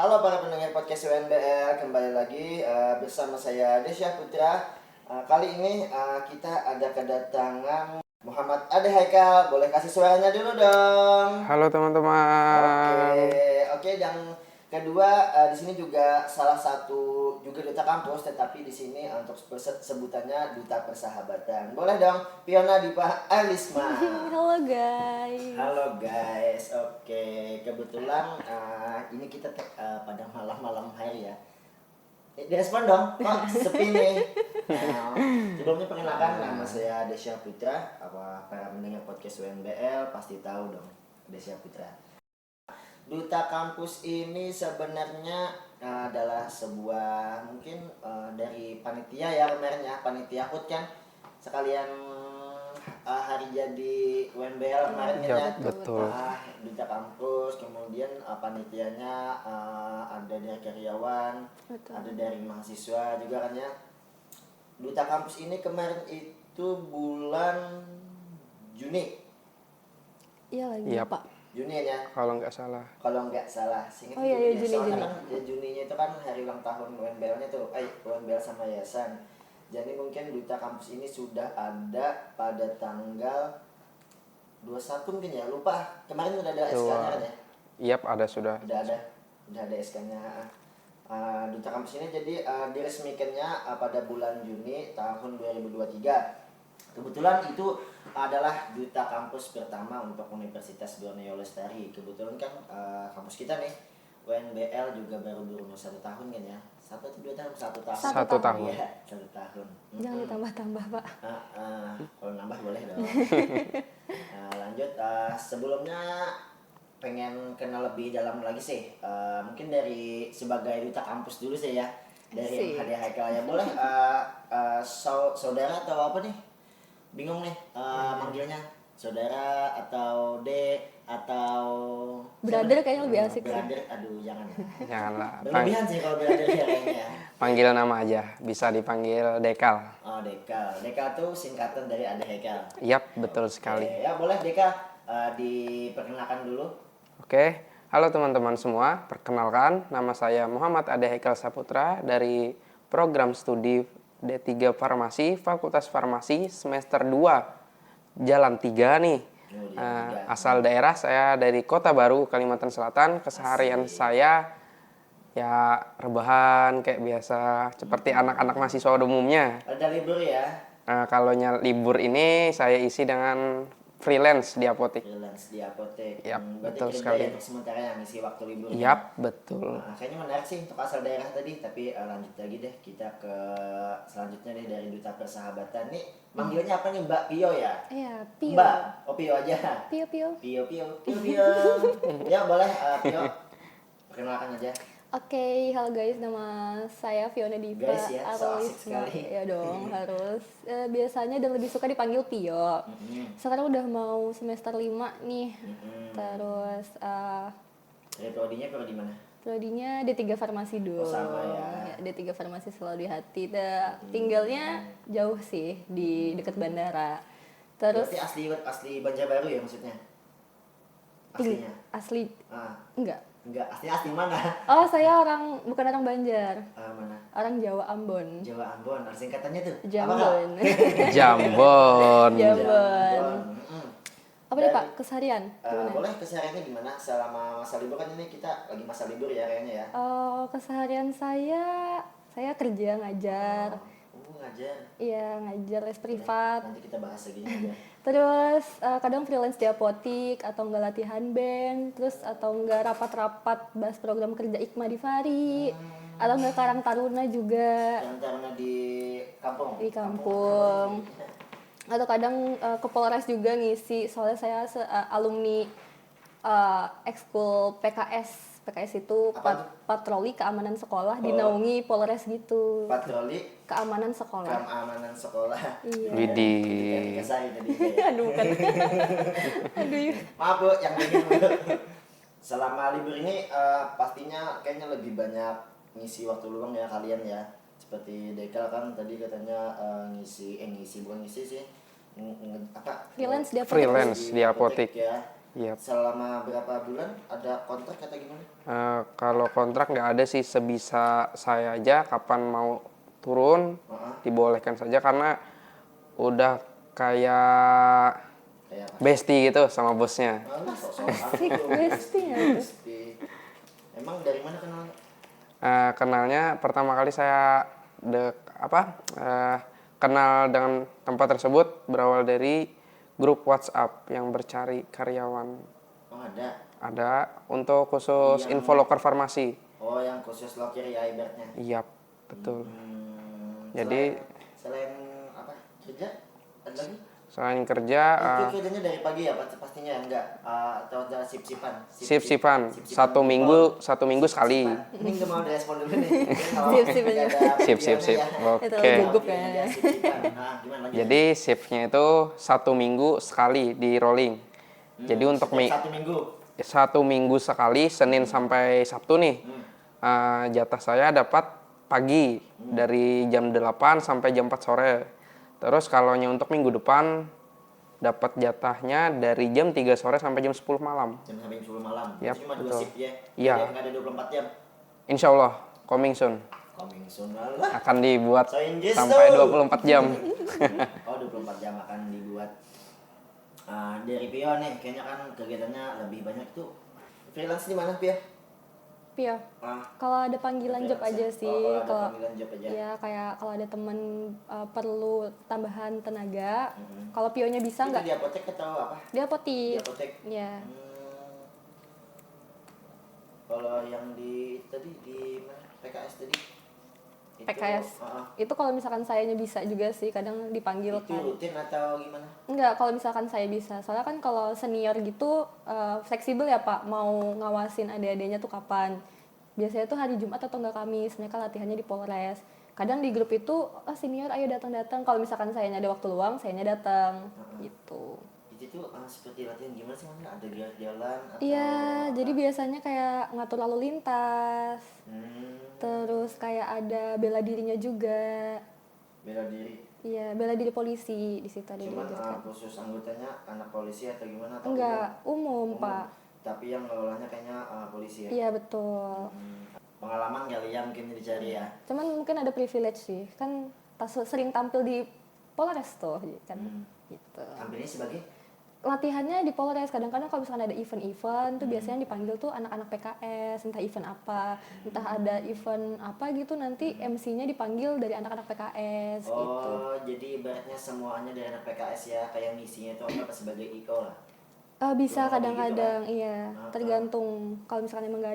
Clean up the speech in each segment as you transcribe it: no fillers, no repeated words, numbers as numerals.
Halo para pendengar podcast UNBL, kembali lagi bersama saya Desya Putra. Kali ini kita ada kedatangan Muhammad Ade Haikal. Boleh kasih suaranya dulu dong. Halo teman-teman. Oke. Dan kedua di sini juga salah satu juga duta kampus, tetapi di sini untuk sebutannya duta persahabatan. Boleh dong, Fiona Dipa Alisma. Halo guys. Halo guys, oke. Kebetulan ini kita pada malam-malam hari ya. Direspon dong, kok sepi nih. Sebelumnya perkenalkan, nama saya Desya Putra. Para mendengar podcast UNBL pasti tahu dong Desya Putra. Duta kampus ini sebenarnya adalah sebuah mungkin dari panitia ya kemarin ya, panitia HUT kan sekalian hari jadi UNBL kemarin Ya, kan betul. duta kampus, kemudian panitianya ada dari karyawan, Betul. ada dari mahasiswa juga kan ya. Duta kampus ini kemarin itu bulan Juni. Iya lagi Yap. Pak. Juni ya. Kalau nggak salah. Kalau nggak salah, Oh iya, Juni, soalnya Juni. kan ya, Juninya itu kan hari ulang tahun UNBL-nya tuh, UNBL sama yayasan. Jadi mungkin duta kampus ini sudah ada pada tanggal 21 mungkin ya, lupa. Kemarin udah ada SK-nya kan ya? Yap, ada sudah. Udah ada SK-nya. Duta kampus ini jadi diresmikannya pada bulan Juni tahun 2023. Kebetulan itu adalah duta kampus pertama untuk Universitas Borneo Lestari. Kebetulan kan kampus kita nih UNBL juga baru berumur 1 tahun kan ya. 1 atau 2 tahun? 1 tahun. 1 tahun. Iya, 1 tahun. Jangan ditambah-tambah Pak. Kalau nambah boleh dong. Lanjut, sebelumnya pengen kenal lebih dalam lagi sih. Mungkin dari sebagai duta kampus dulu sih ya. Dari Asik. Ade Haikal ya. Boleh saudara atau apa nih? Bingung nih manggilnya. Saudara atau dek atau Brother kayaknya lebih asik sih. brother, aduh jangan ya. Janganlah. Berlebihan sih kalau brother ya kayaknya. Panggil nama aja. Bisa dipanggil Dekal. Oh, Dekal. Dekal tuh singkatan dari Ade Haikal. Yap, betul sekali. Oke, ya boleh Dekal diperkenalkan dulu. Oke. Halo teman-teman semua. Perkenalkan, nama saya Muhammad Ade Haikal Saputra dari program studi D3 Farmasi, Fakultas Farmasi semester 2, Jalan 3 nih. Asal daerah saya dari Kota Baru, Kalimantan Selatan. Keseharian saya ya rebahan kayak biasa, seperti anak-anak mahasiswa pada umumnya. Ada libur ya? Kalau libur ini saya isi dengan freelance di apotek. Freelance di apotek. Yap, Berarti betul kerja sekali. ya untuk sementara yang ngisi waktu libur. Yap, betul. Kayaknya menarik sih untuk asal daerah tadi. Tapi lanjut lagi deh, kita ke selanjutnya nih dari duta persahabatan nih. Manggilnya apa nih, Mbak Pio ya? Iya, Pio. Mbak, oh Pio aja. Pio. Pio. Ya boleh Pio. Perkenalkan aja. Oke, halo guys, nama saya Fiona Dipa Guys ya, so asik Alisma. sekali. Ya dong, harus. Biasanya dan lebih suka dipanggil Pio. Sekarang udah mau semester 5 nih. Terus Dari prodinya prodi mana? prodinya D3 Farmasi dulu. Oh, sama ya. D3 Farmasi selalu di hati. Tinggalnya jauh sih di dekat bandara. Terus Berarti asli Banjarbaru ya maksudnya? Aslinya? asli Ah, enggak. asli mana? Oh, saya bukan orang Banjar. Mana? Orang Jawa Ambon. Jawa Ambon, ada singkatannya tuh. Apa Jambon. Jambon. Jambon. Apa nih Dan, Pak, keseharian? Gimana? boleh kesehariannya gimana selama masa libur kan ini kita lagi masa libur ya kayaknya ya. Keseharian saya kerja ngajar. Ngajar. Iya, ngajar les privat. Nanti kita bahas lagi aja. Terus kadang freelance di apotik atau enggak latihan band, terus atau enggak rapat-rapat bahas program kerja IKMA di Fari, atau enggak Karang Taruna juga Yang karena di kampung. di kampung. Atau kadang ke Polres juga ngisi, soalnya saya alumni ekskul PKS. PKS itu Apa tuh? patroli keamanan sekolah, dinaungi Polres gitu. Patroli Keamanan sekolah. keamanan sekolah. Iya. Widih. Kesari tadi. Ya. Aduh bukan. Aduh. Maaf Bu, yang begini Bu. Selama libur ini pastinya kayaknya lebih banyak ngisi waktu luang ya kalian ya. Seperti Dekal kan tadi katanya bukan ngisi sih. Freelance di apotek. Freelance di apotek. ya. Yap. Selama berapa bulan ada kontrak atau gimana? Kalau kontrak nggak ada sih, sebisa saya aja kapan mau turun dibolehkan saja karena udah kayak Kayak apa? bestie gitu sama bosnya. Alah, sok-sokan Asik, lu. bestie ya itu. Bestie. Emang dari mana kenalnya? Kenalnya pertama kali saya kenal dengan tempat tersebut berawal dari grup WhatsApp yang bercari karyawan. Oh ada. Ada untuk khusus Yang- infoloker farmasi. Oh yang khusus loker ya ibaratnya. Iya, betul. Jadi Jadi- selain apa kerja ada lagi? Selain kerja, Itu kerjanya dari pagi ya pastinya ya enggak atau ada sip-sipan? sip-sipan satu minggu sekali. Ini nggak mau direspon dulu nih. Sip-sip aja. Sip. Itu Oke. gugup ya. Nah, gimana lagi? Jadi shiftnya itu 1 minggu sekali di rolling. Jadi untuk setiap 1 minggu. 1 minggu sekali, Senin sampai Sabtu nih. Jatah saya dapat pagi dari jam 8 sampai jam 4 sore. Terus kalau untuk minggu depan dapat jatahnya dari jam 3 sore sampai jam 10 malam. Jam sampai 10 malam. Yap, Itu cuma 2 betul. shift ya. Iya. Yang nggak ada 24 jam. Insya Allah, coming soon. Coming soon lah. Akan dibuat So Inggris sampai tuh. 24 jam. Oh 24 jam akan dibuat. Dari Pio nih, kayaknya kan kegiatannya lebih banyak tuh. Freelance di mana Pio? Pio, kalau ada panggilan job aja sih. Oh, kalau ada Kalau panggilan job aja. ya kayak kalau ada temen perlu tambahan tenaga, kalau Pionya bisa Itu nggak? di apotek atau apa? Dia Di apotik. apotek. Ya. Kalau yang di tadi di mana? PKS tadi? Itu, PKS. Itu kalau misalkan sayanya bisa juga sih, kadang dipanggil itu kan. rutin atau gimana? Enggak, kalau misalkan saya bisa. Soalnya kan kalau senior gitu fleksibel ya Pak, mau ngawasin adik-adiknya tuh kapan. Biasanya tuh hari Jumat atau enggak Kamis, mereka latihannya di Polres. Kadang di grup itu, senior ayo datang-datang. Kalau misalkan sayanya ada waktu luang, sayanya datang. Gitu. Itu tuh seperti latihan gimana sih maksudnya? Ada jalan atau Iya, apa? jadi biasanya kayak ngatur lalu lintas. Hmm, Terus kayak ada bela dirinya juga. bela diri. Iya, bela diri polisi di situ ada Cuman diajarkan. khusus anggotanya anak polisi atau gimana atau Enggak, umum, umum? Pak. Tapi yang ngelolanya kayaknya polisi ya. Iya, betul. Pengalaman kali ya mungkin dicari ya. Cuman mungkin ada privilege sih, kan sering tampil di Polres tuh, kan gitu. Tampilnya sebagai Latihannya di Polres, kadang-kadang kalau misalkan ada event-event tuh biasanya dipanggil tuh anak-anak PKS, entah event apa, entah ada event apa gitu nanti MC-nya dipanggil dari anak-anak PKS gitu. Oh, jadi ibaratnya semuanya dari anak PKS ya, kayak misinya itu apa sebagai IKO lah. Bisa Kurang lebih kadang-kadang, gitu iya, tergantung. Kalau misalkan emang nggak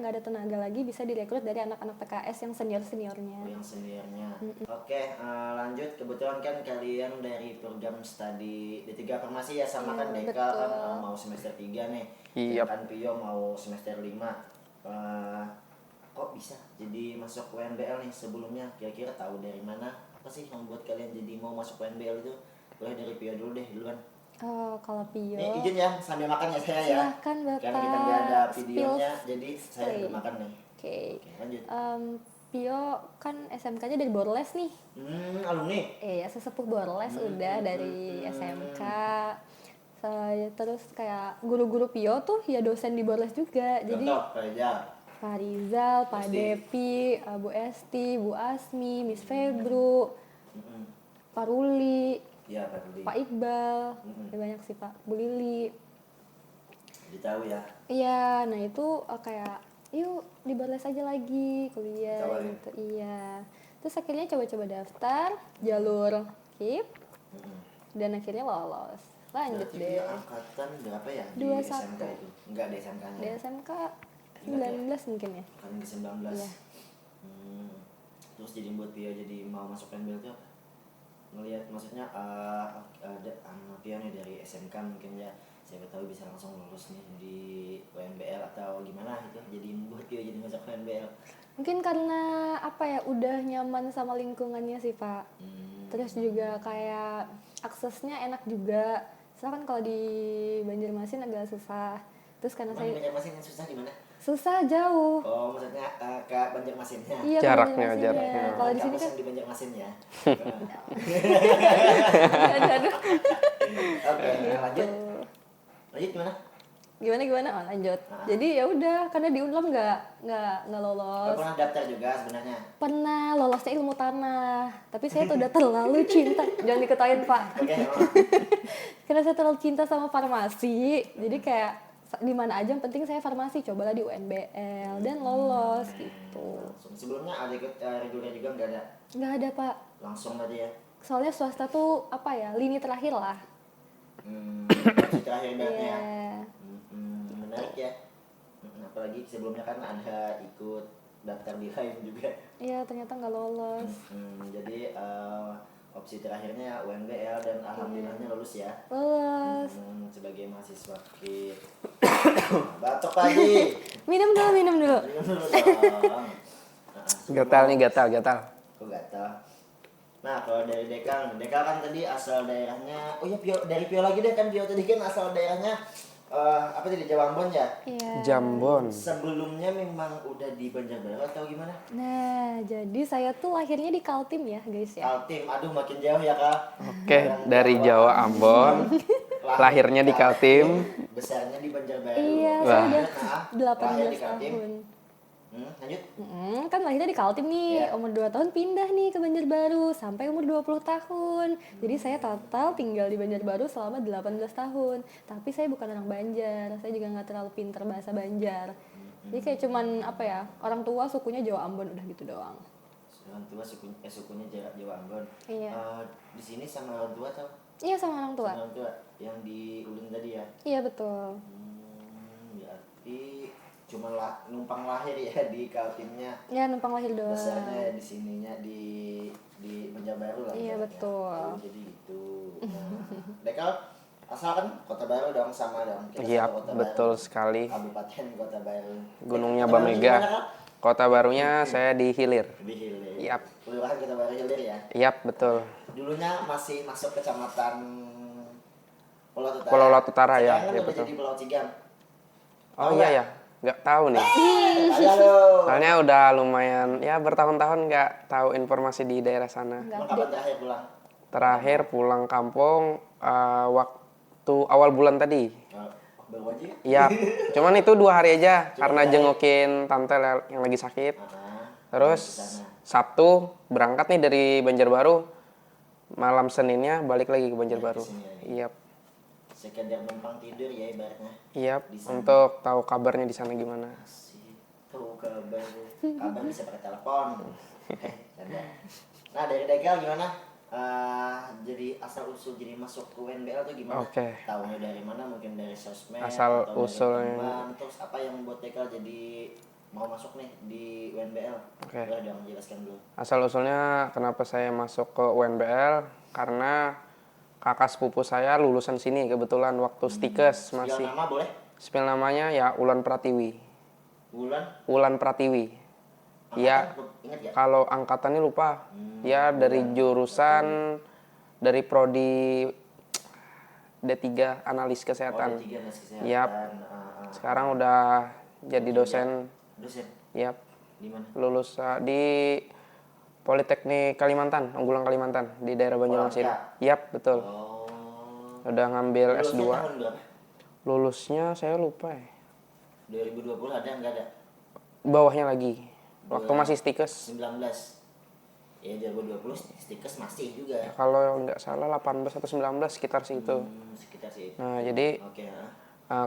ada tenaga lagi, bisa direkrut dari anak-anak PKS yang seniornya. Oh, yang seniornya. Oke, lanjut. Kebetulan kan kalian dari program studi D3 Farmasi ya sama kan Deka kan mau semester 3 nih. Iya. Kan Pio mau semester 5. Kok bisa jadi masuk UNBL nih sebelumnya? Kira-kira tahu dari mana? Apa sih yang membuat kalian jadi mau masuk UNBL itu? Boleh dari Pio dulu deh duluan. Oh, kalau Pio, Nih izin ya sambil makan ya saya ya. silahkan Bapak. Karena kita nggak ada Spill videonya, jadi saya play. sambil makan nih. Oke. Oke, lanjut. Pio kan SMK-nya dari Borles nih. Alumni. Iya, sesepuh Borles udah dari SMK. Terus kayak guru-guru Pio tuh ya dosen di Borles juga. Jadi Contoh, Reza. Pak Rizal, Pak Depi, Bu Esti, Bu Asmi, Miss Febru, Pak Ruli, Iya, Pak Rudi. Pak Iqbal, ya banyak sih Pak, Bu Lili. Ditahu ya. Iya, nah itu kayak yuk di Borles aja lagi kuliah Ditawarin. gitu. Iya. Terus akhirnya coba-coba daftar jalur KIP dan akhirnya lolos. Lanjut Berarti deh. dia angkatan berapa ya di 21. SMK itu? Enggak di SMK-nya. Di SMK Ingat ya? 19 mungkin ya. Kan di 19. Iya. Terus jadi buat Pio jadi mau masuk PNBL itu apa? Ngelihat maksudnya ada anak Pio nih dari SMK mungkin ya. Siapa tahu bisa langsung lulus nih di UNBL atau gimana itu. Jadi buat Pio jadi masuk PNBL. Mungkin karena apa ya udah nyaman sama lingkungannya sih Pak. Terus juga kayak aksesnya enak juga. Soalnya kan kalau di Banjarmasin agak susah. Terus karena Emang di saya Banjarmasin yang susah di mana? susah jauh. Oh, maksudnya ke Banjarmasinnya. Iya, ke Jaraknya, Banjarmasinnya. jaraknya. Kalau di sini Kampus kan yang di Banjarmasin ya. aduh. Oke, lanjut. Lanjut gimana? Gimana? Oh, lanjut. Jadi ya udah, karena di Unlam nggak Oh, lolos. pernah daftar juga sebenarnya. Pernah lolosnya ilmu tanah, tapi saya tuh udah terlalu cinta. Jangan diketawain Pak. Oke, Karena saya terlalu cinta sama farmasi, jadi kayak di mana aja yang penting saya farmasi, cobalah di UNBL dan lolos gitu. langsung. Sebelumnya ada ikut reguler juga nggak ada? Nggak ada Pak, Langsung tadi ya. soalnya swasta tuh apa ya, lini terakhir lah. Opsi terakhir berarti ya. Iya. Menarik ya. Apalagi sebelumnya kan ada ikut daftar di lain juga. Iya, ternyata nggak lolos. Jadi opsi terakhirnya UNBL dan alhamdulillahnya lulus ya. Lolos. Sebagai mahasiswa KIP. Batok lagi. Minum dulu. Minum dulu dong. Gatal nih, gatal. Kok gatal? Nah, kalau dari Dekal kan tadi asal daerahnya, oh ya dari Pio lagi deh, kan Pio tadi kan asal daerahnya apa tadi, Jawa Ambon ya? Iya. Jambon. Sebelumnya memang udah di Banjarbaru atau gimana? Nah, jadi saya tuh lahirnya di Kaltim ya, guys ya. Kaltim, aduh makin jauh ya Kak. Oke, dari Jawa Ambon. Lahirnya di Kaltim. Besarnya di Banjarbaru. Iya, Wah. saya udah Lahir di 18 Kaltim. tahun. Lanjut. Kan lahirnya di Kaltim nih, Iya. umur 2 tahun pindah nih ke Banjarbaru sampai umur 20 tahun. Jadi saya total tinggal di Banjarbaru selama 18 tahun. Tapi saya bukan orang Banjar, saya juga nggak terlalu pinter bahasa Banjar. Jadi kayak cuman apa ya, orang tua sukunya Jawa Ambon, udah gitu doang. Orang tua sukunya Jawa Ambon. Iya. Di sini sama orang tua atau? Iya, sama orang tua. Sama orang tua yang di Ulun tadi ya. Iya, betul. Berarti cuma numpang lahir ya di Kaltimnya. Ya, numpang lahir doang. Besarnya di sininya di Banjarbaru lah. Iya, ibaratnya. betul. Oh, jadi gitu. Nah, Dekal asal kan Kota Baru dong, sama dong. Kita Iya, sama Kota betul Baru. sekali. Kabupaten Kota Baru. Gunungnya Kota Baru Bamega. gimana, Kak? Kota barunya saya di Hilir. Di Hilir. Yap. Kelurahan Kota Baru Hilir ya. Yap, betul. Dulunya masih masuk kecamatan Pulau Utara. Pulau Laut Utara, ya. Sekarang kan Ya, udah betul. jadi Pulau Cigam. Oh iya ya, nggak tahu nih. Halo. Soalnya udah lumayan, ya bertahun-tahun nggak tahu informasi di daerah sana. Emang kapan terakhir pulang? Terakhir pulang kampung waktu awal bulan tadi. Baru aja ya? Iya, cuman itu 2 hari aja karena 2 hari. jengukin tante yang lagi sakit. Terus kesana. Sabtu berangkat nih dari Banjarbaru. Malam Seninnya balik lagi ke Banjarbaru. Balik ke sini Iya, Sekedar numpang tidur ya ibaratnya. iya. Di sana. Untuk tahu kabarnya di sana gimana. Asik. Tuh kabar bisa pakai telepon. Canda. Nah dari Dekel gimana? Jadi asal usul jadi masuk ke UNBL tuh gimana? Oke. Tahunya dari mana? Mungkin dari sosmed Asal atau usulnya. dari teman. Terus apa yang membuat Dekel jadi mau masuk nih di UNBL? Oke. Boleh dong jelaskan dulu. Asal-usulnya kenapa saya masuk ke UNBL, karena kakak sepupu saya lulusan sini kebetulan waktu stikes Spill masih. nama boleh? Spill namanya ya Ulan Pratiwi. Bulan? Ulan Pratiwi. Iya, Angkatan, ingat ya? kalau angkatannya lupa. Ya dari jurusan dari prodi D3 analis Oh, kesehatan. D3 Nas Kesehatan. Yap. Sekarang udah jadi dosen. Dosen Yap, di mana? lulus di Politeknik Kalimantan, Unggulang Kalimantan di daerah Banjarmasin. Polangka. Yap, betul. Oh. Udah ngambil Lulusnya S2. tahun berapa? Lulusnya saya lupa ya. 2020 ada nggak ada? Bawahnya lagi. Waktu masih stikes. 19. Ya 2020 stikers masih juga. Kalau nggak salah 18 atau 19 sekitar situ. Sekitar sih. Nah, jadi Oke,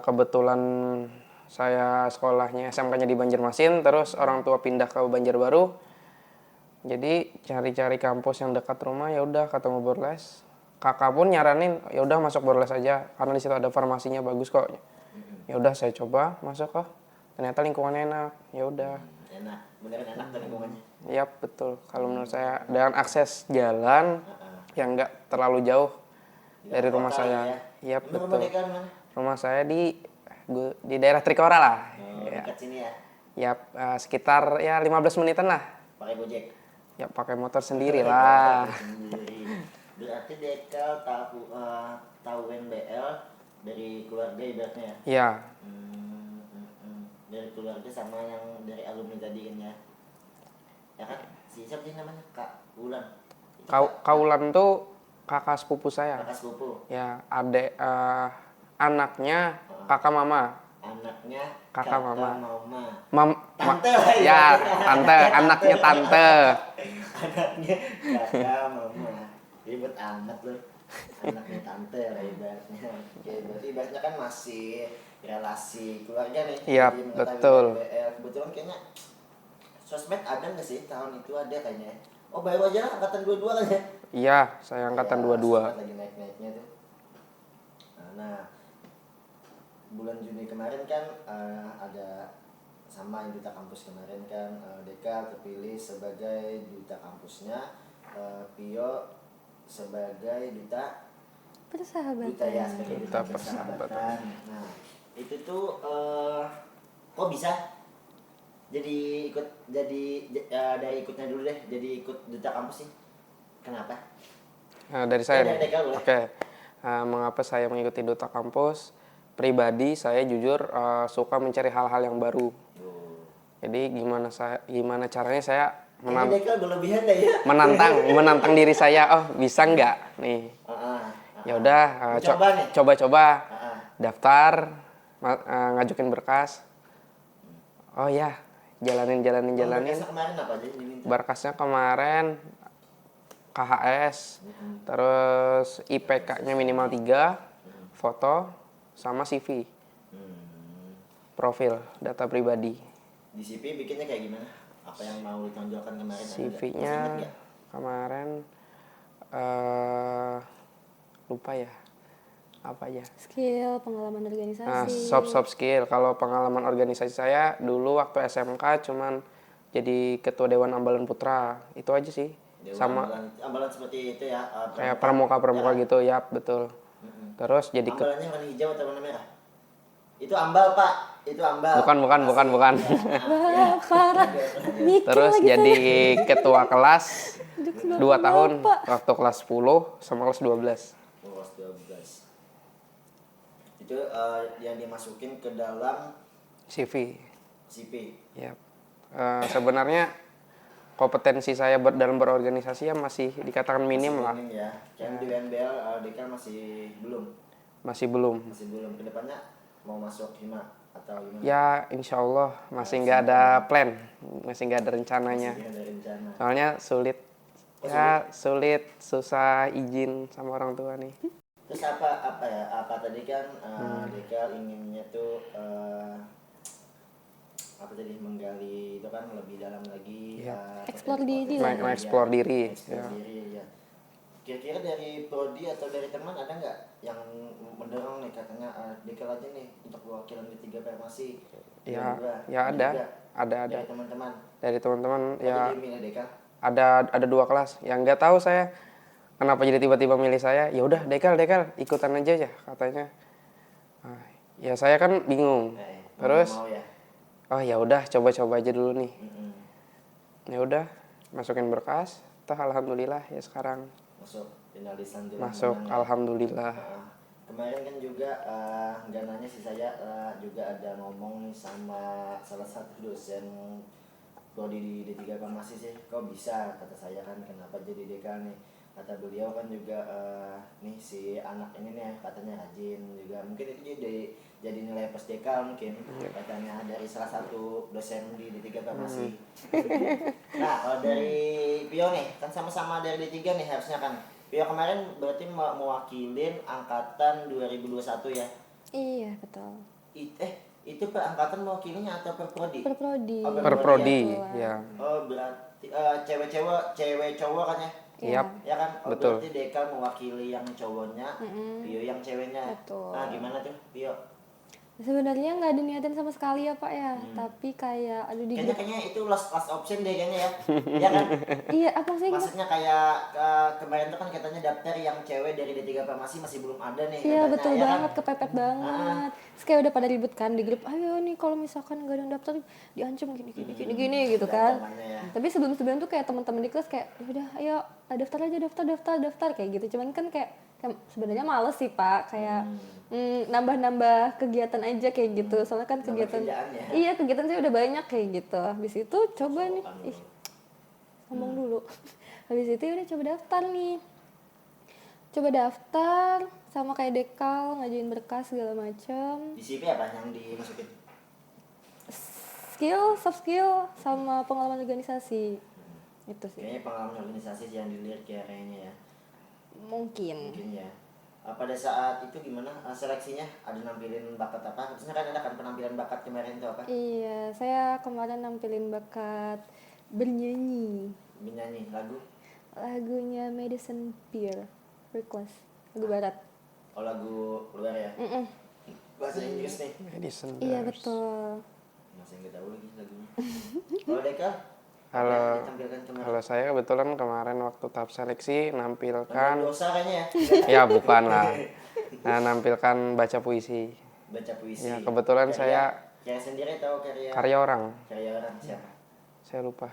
kebetulan saya sekolahnya SMK-nya di Banjarmasin, terus orang tua pindah ke Banjarbaru. Jadi cari-cari kampus yang dekat rumah, ya udah ketemu Borles. Kakak pun nyaranin, ya udah masuk Borles aja karena di situ ada farmasinya bagus kok. Ya udah saya coba masuk kok. Ternyata lingkungannya enak. Ya udah. Enak, beneran enak tuh lingkungannya. Yap, betul. Kalau menurut saya dengan akses jalan yang nggak terlalu jauh dari rumah Kota saya. ya. Yap, Emang rumah betul. Deka di mana? Rumah saya di daerah Trikora lah. Oh, Ya. dekat sini ya. Yap, sekitar ya 15 menitan lah. Pakai Gojek. Ya pakai motor sendiri lah. Sendiri. Berarti Deka tahu NBL dari keluarga ibaratnya ya. Ya, Dari keluarga sama yang dari alumni tadi kan ya. Ya kan? Siapa sih namanya? Kak Wulan. Kaulan tuh kakak sepupu saya. Kakak sepupu. Ya, anaknya kakak mama. Anaknya Kakak mama. Tante lah Ya, tante, anaknya tante. Anaknya kakak mama. Ribet amat loh. Anaknya tante lah ibaratnya. Oke, berarti ibaratnya kan masih relasi keluarga nih. Iya, Jadi mengetahui betul. BBL. Kebetulan kayaknya sosmed ada nggak sih tahun itu ada kayaknya ya? Oh baru aja lah angkatan 22 kan ya? Iya, saya angkatan Ya, 22. sosmed lagi naik-naiknya tuh. Nah, bulan Juni kemarin kan ada sama duta kampus kemarin kan Deka terpilih sebagai duta kampusnya, Pio sebagai duta Persahabatan. sebagai Duta duta persahabatan. persahabatan. Nah, itu tuh kok bisa jadi ikut dari ikutnya dulu deh, jadi ikut duta kampus sih. Kenapa? Nah, dari saya Dari nih. Deka boleh. Oke. Mengapa saya mengikuti duta kampus? Pribadi saya jujur suka mencari hal-hal yang baru. Tuh. Jadi gimana caranya saya Ini Deka berlebihan deh ya. menantang diri saya. Oh, bisa nggak nih? Ya udah, Coba nih. coba-coba Ah, daftar, ngajukin berkas. Oh ya, jalanin. Berkasnya kemarin apa aja yang diminta? Berkasnya kemarin KHS, terus IPK-nya minimal 3, foto, sama CV, profil, data pribadi. Di CV bikinnya kayak gimana? Apa yang mau ditonjolkan kemarin? Ada nggak? Masih CV-nya ingat nggak? kemarin lupa ya, apa ya? Skill, pengalaman Nah, organisasi. soft skill. Kalau pengalaman organisasi saya dulu waktu SMK cuman jadi ketua Dewan Ambalan Putra. Itu aja sih. Dewan Sama ambalan seperti itu ya. kayak pramuka ya. gitu, ya betul. Terus jadi Ambalannya warna hijau atau warna merah? Itu ambal pak, itu ambal. bukan. Wah, parah. Mikir Terus lagi jadi saya. ketua kelas Jokes 2 bapak. tahun waktu kelas 10 sama kelas 12. Kelas 12. Itu yang dimasukin ke dalam CV. CV. Ya. Sebenarnya kompetensi saya dalam berorganisasi ya masih dikatakan minim lah. Minim ya. Yang di UNBL Deka masih belum. Masih belum. Masih belum. Kedepannya mau masuk Hima atau gimana? Ya insya Allah masih nggak ada plan, masih nggak ada rencananya. Masih ada rencana. Soalnya sulit, susah izin sama orang tua nih. Terus apa tadi kan Deka inginnya tuh apa tadi menggali itu kan lebih dalam lagi Explore diri potensi lah. Explore diri, explore ya. diri ya. Kira-kira dari prodi atau dari teman ada nggak yang mendorong nih katanya Deka aja nih untuk perwakilan di 3 farmasi? Ya, Juga, ya ada. juga. Ada. Dari teman-teman. Dari teman-teman ya Jadi milih Deka. ada 2 kelas yang nggak tahu saya kenapa jadi tiba-tiba milih saya. Ya udah Dekal ikutan aja ya katanya. Nah, ya saya kan bingung. Terus Mau ya. oh ya udah coba-coba aja dulu nih. Mm-mm. Ya udah masukin berkas. Alhamdulillah ya sekarang Masuk finalisan jalan masuk. menang ya. Alhamdulillah. Kemarin kan juga nggak nanya sih saya juga ada ngomong nih sama salah satu dosen prodi di D3 Farmasi sih, kok bisa kata saya kan kenapa jadi dekan nih, kata beliau kan juga nih si anak ini nih katanya rajin juga, mungkin itu jadi nilai plus dekal mungkin katanya dari salah satu dosen di D3 Farmasi. Nah kalau dari Pio nih kan sama-sama dari D3 nih harusnya kan. Pio kemarin berarti mewakilin angkatan 2021 ya? Iya, betul. Itu per angkatan mewakilinya atau per prodi? Per prodi. Oh, Per prodi ya. ya. Oh berarti cewek cowok kan ya? Iya. Ya kan? Oh, Betul. berarti Deka mewakili yang cowoknya, Pio yang ceweknya. Betul. Nah gimana tuh Pio? Sebenarnya nggak ada niatan sama sekali ya Pak ya, tapi kayak aduh di grup. Kayaknya itu last option deh kayaknya ya. Ya kan? Iya, apa sih? Maksudnya kayak kemarin tuh kan katanya daftar yang cewek dari D3 Farmasi masih belum ada nih. Iya katanya, betul ya banget, kan? kepepet banget. Terus kayak udah pada ribut kan di grup, ayo nih kalau misalkan gak ada yang daftar diancam gini gitu kan. Ancamannya ya. Tapi sebelum tuh kayak teman-teman di kelas kayak ya udah ayo daftar aja daftar kayak gitu. Cuman kan kayak sebenarnya males sih Pak, kayak nambah-nambah kegiatan aja kayak gitu. Soalnya kan kegiatan kerjaan ya. iya kegiatan saya udah banyak kayak gitu. Habis itu coba nih ngomong dulu. Habis itu udah coba daftar nih. Coba daftar sama kayak dekal, ngajuin berkas segala macam. Di CV apa yang dimasukin? Soft skill sama pengalaman organisasi. Itu sih. Kayaknya pengalaman organisasi sih yang dilihat ya kayaknya ya. Mungkin. Mungkin ya. Pada saat itu gimana seleksinya? Ada nampilin bakat apa? Harusnya kan ada kan penampilan bakat kemarin itu apa? Iya, saya kemarin nampilin bakat bernyanyi. Menyanyi lagu? Lagunya Madison Beer, Reckless, lagu barat. Oh lagu luar ya? Bahasa Inggris nih? Edison. Iya betul. Masih nggak tahu lagi lagunya. Kalau Deka? Kalau Apa yang ditampilkan kemarin? kalau saya kebetulan kemarin waktu tahap seleksi Nampilin nampilkan dosa kayaknya ya? ya bukan lah. Nah, nampilkan baca puisi. Baca puisi. Ya, kebetulan saya karya sendiri atau karya karya orang. karya orang siapa? Saya lupa.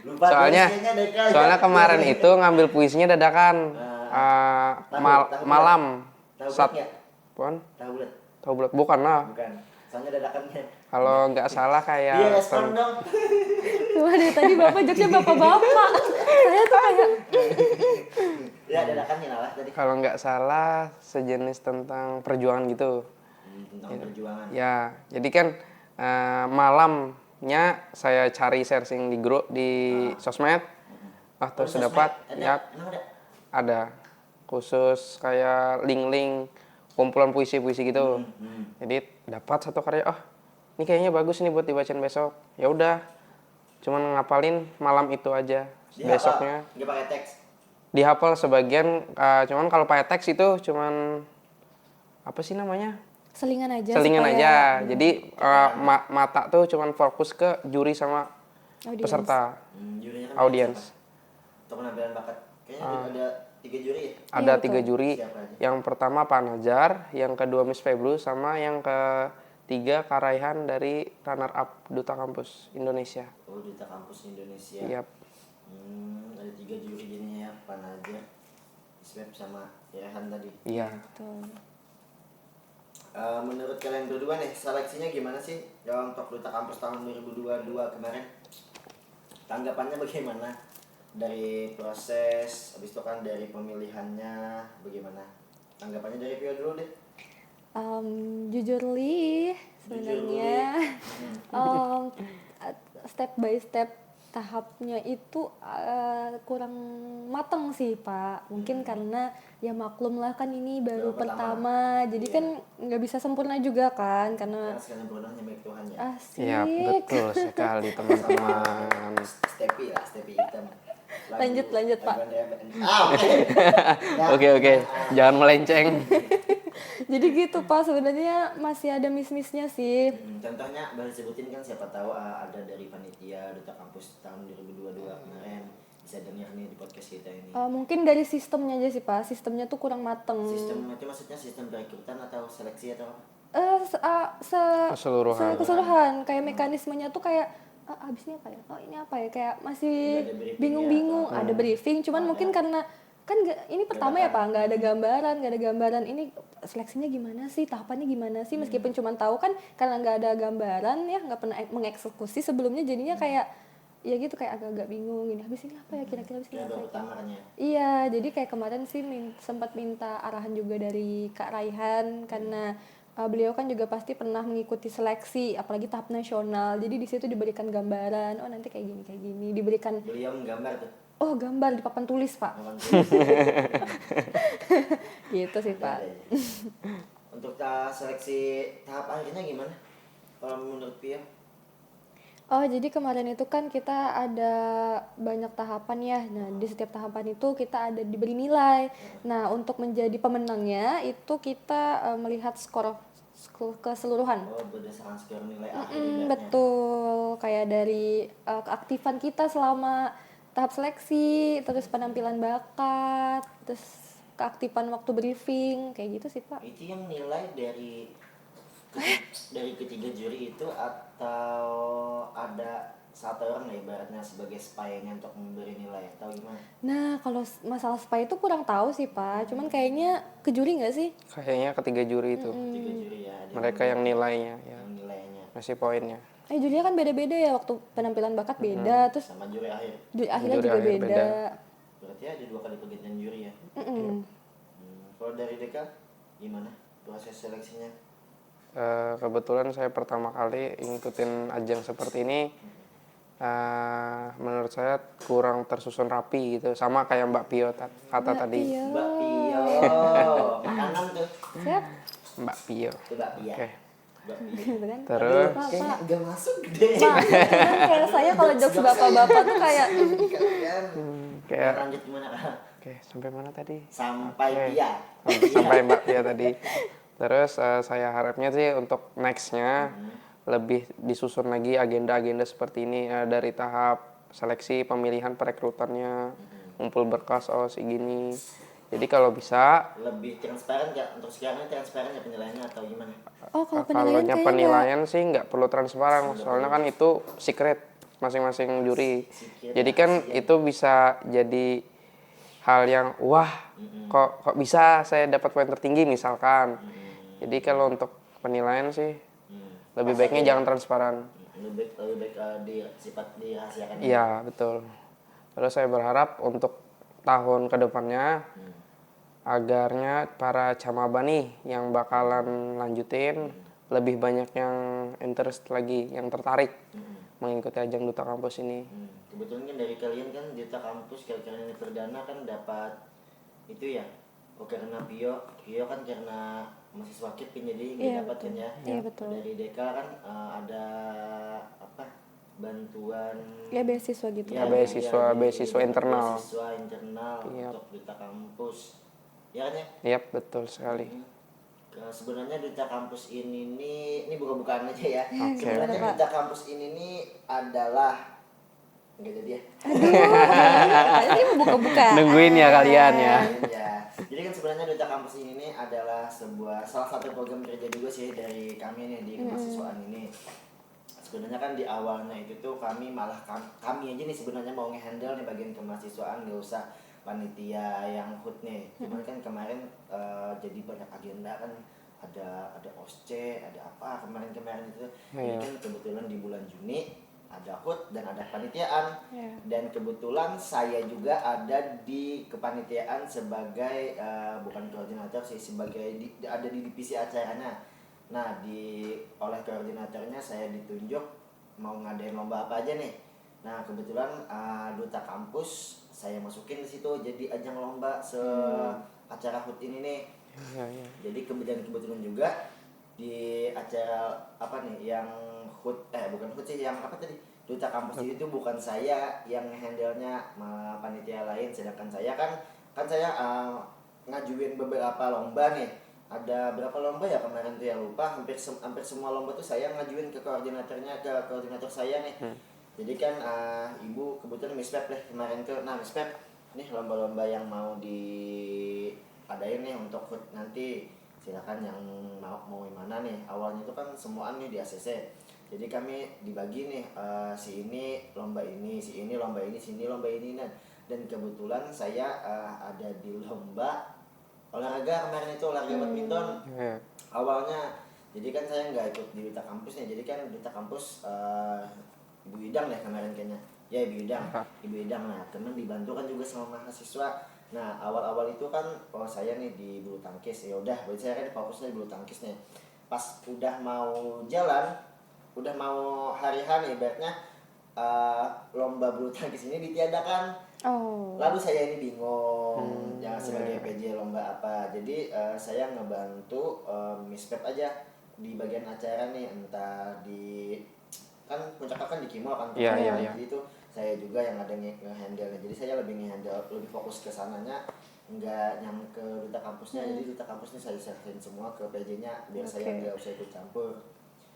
Lupa Soalnya puisinya, Deka, ya. soalnya kemarin itu ngambil puisinya dadakan. Malam. Tahu Sat. bulat nggak? Pon? Tahu bulat? Tahu bulat? Bukan lah. Bukan. Soalnya dadakannya. Kalau nggak salah Iya kayak respon dong. Wah dari tadi bapak jokesnya bapak-bapak. Saya tuh kayak Ya dadakannya lah tadi. kalau nggak salah sejenis tentang perjuangan gitu. Tentang perjuangan. Ya, jadi kan malamnya saya cari searching di grup di sosmed. Terus Sosmed? dapat Ada? ya Emang ada? ada khusus kayak link-link kumpulan puisi-puisi gitu. Jadi dapat satu karya, ini kayaknya bagus nih buat dibacain besok. Ya udah, cuman ngapalin malam itu aja. Besoknya Nggak pakai teks. dihafal sebagian, cuman kalau pakai teks itu cuman apa sih namanya? selingan aja. Selingan supaya aja. Jadi mata tuh cuman fokus ke juri sama audiens. peserta, Jurinya kan audiens. siapa? Untuk penampilan bakat. Kayaknya ada 3 juri ya? Ada Iya, 3 juri. Siapa aja? Yang pertama Pak Najar, yang kedua Miss Febru, sama yang ketiga Kak Raihan dari runner up Duta Kampus Indonesia. Oh, Duta Kampus Indonesia. Yap. Ada 3 juri jadinya ya, Panaja, Isweb sama Rehan tadi. Iya. Betul. Menurut kalian berdua nih, seleksinya gimana sih ya, untuk Duta Kampus tahun 2022 kemarin? Tanggapannya bagaimana? Dari proses, habis itu kan dari pemilihannya, bagaimana? Tanggapannya dari Pio dulu deh. Jujur li sebenarnya step by step tahapnya itu kurang matang sih Pak. Mungkin karena ya maklum lah kan ini baru pertama. Jadi kan nggak bisa sempurna juga kan karena Karena sekalian bodohnya baik Tuhan ya. asik. Iya, betul sekali teman-teman. Stepi hitam. Lanjut, Pak. Oke, jangan melenceng. Jadi gitu Pak, sebenarnya masih ada miss-missnya sih. Contohnya baru sebutin kan siapa tahu ada dari panitia Duta Kampus tahun 2022 kemarin bisa dengar nih di podcast kita ini. Mungkin dari sistemnya aja sih Pak, sistemnya tuh kurang mateng. Sistem itu maksudnya sistem perekrutan atau seleksi atau apa? Keseluruhan. Keseluruhan kayak mekanismenya tuh kayak abis ini apa ya? Oh ini apa ya? Kayak masih Nggak ada briefing bingung-bingung. ya, atau Ada briefing, cuman mungkin karena kan ini pertama ya Pak, nggak ada gambaran ini seleksinya gimana sih, tahapannya gimana sih, meskipun cuman tahu kan karena nggak ada gambaran ya, nggak pernah mengeksekusi sebelumnya, jadinya kayak ya gitu kayak agak-agak bingung gini, habis ini apa ya kira-kira habis ini Kayak apa baru ya? tamarnya. Iya, jadi kayak kemarin sih sempat minta arahan juga dari Kak Raihan karena beliau kan juga pasti pernah mengikuti seleksi, apalagi tahap nasional. Jadi di situ diberikan gambaran, oh nanti kayak gini, diberikan Beliau menggambar tuh. gambar di papan tulis Pak. Papan tulis. Gitu sih Pak. Ada ya. Untuk seleksi tahap akhirnya gimana? Kalau menurut Pia? Oh, jadi kemarin itu kan kita ada banyak tahapan ya. Nah, di setiap tahapan itu kita ada diberi nilai. Nah, untuk menjadi pemenangnya itu kita melihat skor keseluruhan. Oh, berdasarkan skor nilai akhir ibaratnya. Betul, kayak dari keaktifan kita selama tahap seleksi, terus penampilan bakat, terus keaktifan waktu briefing, kayak gitu sih Pak. Itu yang nilai dari ketiga juri itu atau ada satu orang lah ibaratnya sebagai spy-nya untuk memberi nilai atau gimana? Nah, kalau masalah spy itu kurang tahu sih Pak, cuman kayaknya ke juri nggak sih? Kayaknya ketiga juri itu. Tiga juri ya. Ada Mereka yang nilainya ya. yang nilainya Ngasih poinnya. Jurinya kan beda-beda ya, waktu penampilan bakat beda, terus sama juri akhir. juri akhirnya Juri juga akhir beda. beda. Berarti ada 2 kali pergantian juri ya. Kalau dari Deka gimana proses seleksinya? Kebetulan saya pertama kali ngikutin ajang seperti ini. Menurut saya kurang tersusun rapi gitu, sama kayak Mbak Pio kata tadi. Iya. Mbak Pio, makanan tuh. Siap. Mbak Pio. Itu Mbak Pia. Oke. Mbak Pia. Gitu kan. Terus Kayaknya nggak masuk deh. Pak, kan kayak saya kalau jokes bapak-bapak tuh kayak Kalian. kayak Lanjut gimana Kak? oke, sampai mana tadi? Sampai Oke. Pia. Sampai Mbak Pia tadi. Terus saya harapnya sih untuk next-nya lebih disusun lagi agenda-agenda seperti ini, dari tahap seleksi, pemilihan perekrutannya, ngumpul berkas gini. Jadi kalau bisa Lebih transparan nggak untuk sekarang, transparan ya penilaiannya atau gimana? oh kalau penilaian kalau kayaknya penilaian sih nggak perlu transparan, soalnya kan itu secret masing-masing juri. Secret Jadi kan itu bisa jadi hal yang wah, kok bisa saya dapat poin tertinggi misalkan. Jadi kalau untuk penilaian sih lebih baiknya jangan transparan. Lebih baik sifat dirahasiakan. Iya, betul. Terus saya berharap untuk tahun kedepannya agarnya para camaba nih yang bakalan lanjutin lebih banyak yang interest lagi, yang tertarik mengikuti ajang Duta Kampus ini. Kebetulan kan dari kalian kan Duta Kampus kalian ini perdana kan dapat itu ya. Oh karena Pio kan karena mahasiswa KIP jadi nggak Iya, dapat kan ya. Iya, betul. Dari Deka kan ada apa bantuan ya beasiswa gitu. Ya, beasiswa internal. beasiswa internal Iya. untuk Duta Kampus ya kan ya. Yap, betul sekali. Sebenarnya Duta Kampus ini buka-bukaan aja ya. Oke. Sebenarnya Gimana, Pak? Duta Kampus ini adalah nggak jadi ya. Ini mau buka-buka. Nungguin ya kalian ya. Ya. Jadi kan sebenarnya Duta Kampus ini adalah salah satu program kerja juga sih dari kami nih di kemahasiswaan ini. Sebenarnya kan di awalnya itu tuh kami aja nih sebenarnya mau ngehandle nih bagian kemahasiswaan, nggak usah panitia yang HUT nih. Cuman kan kemarin jadi banyak agenda kan, ada OSCE, ada apa kemarin itu. Ini kan kebetulan di bulan Juni ada HUT dan ada panitiaan. Dan kebetulan saya juga ada di kepanitiaan sebagai bukan koordinator sih, sebagai ada di divisi acaranya. Nah, oleh koordinatornya saya ditunjuk mau ngadain lomba apa aja nih. Nah, kebetulan Duta Kampus saya masukin di situ jadi ajang lomba acara HUT ini nih. Jadi kebetulan juga di acara apa nih yang HUT bukan HUT sih, yang apa tadi Duta Kampus itu bukan saya yang handle-nya, panitia lain, sedangkan saya kan saya ngajuin beberapa lomba nih. Ada berapa lomba ya kemarin tuh ya lupa, hampir semua lomba tuh saya ngajuin ke koordinator saya nih. Jadi kan ibu kebetulan Miss Pep deh kemarin tuh. Nah Miss Pep, nih lomba-lomba yang mau diadain nih untuk HUT nanti silakan yang mau mana nih. Awalnya itu kan semuaan nih di ACC. Jadi kami dibagi nih, si ini lomba ini, si ini lomba ini, sini lomba ini. Dan kebetulan saya ada di lomba olahraga kemarin itu, olahraga badminton. Awalnya, jadi kan saya nggak ikut di Duta Kampusnya. Jadi kan Duta Kampus Ibu Idang deh kemarin kayaknya. Ya Ibu Idang. Nah temen dibantu kan juga sama mahasiswa. Nah awal-awal itu kan saya nih di bulu tangkis. Ya udah, berarti saya kan fokusnya di bulu tangkis nih. Pas udah mau jalan, udah mau hari nih ibaratnya lomba bulu tangkis ini ditiadakan. Lalu saya ini bingung ya sebagai PJ lomba apa. Jadi saya ngebantu Miss Pep aja di bagian acara nih, entah di kan puncak kan di Kimo kan. Jadi itu saya juga yang ada nge-handle. Jadi saya lebih fokus ke sananya, nggak nyam ke Duta Kampusnya. Jadi Duta Kampusnya saya serahin semua ke PJ-nya biar saya nggak usah ikut campur.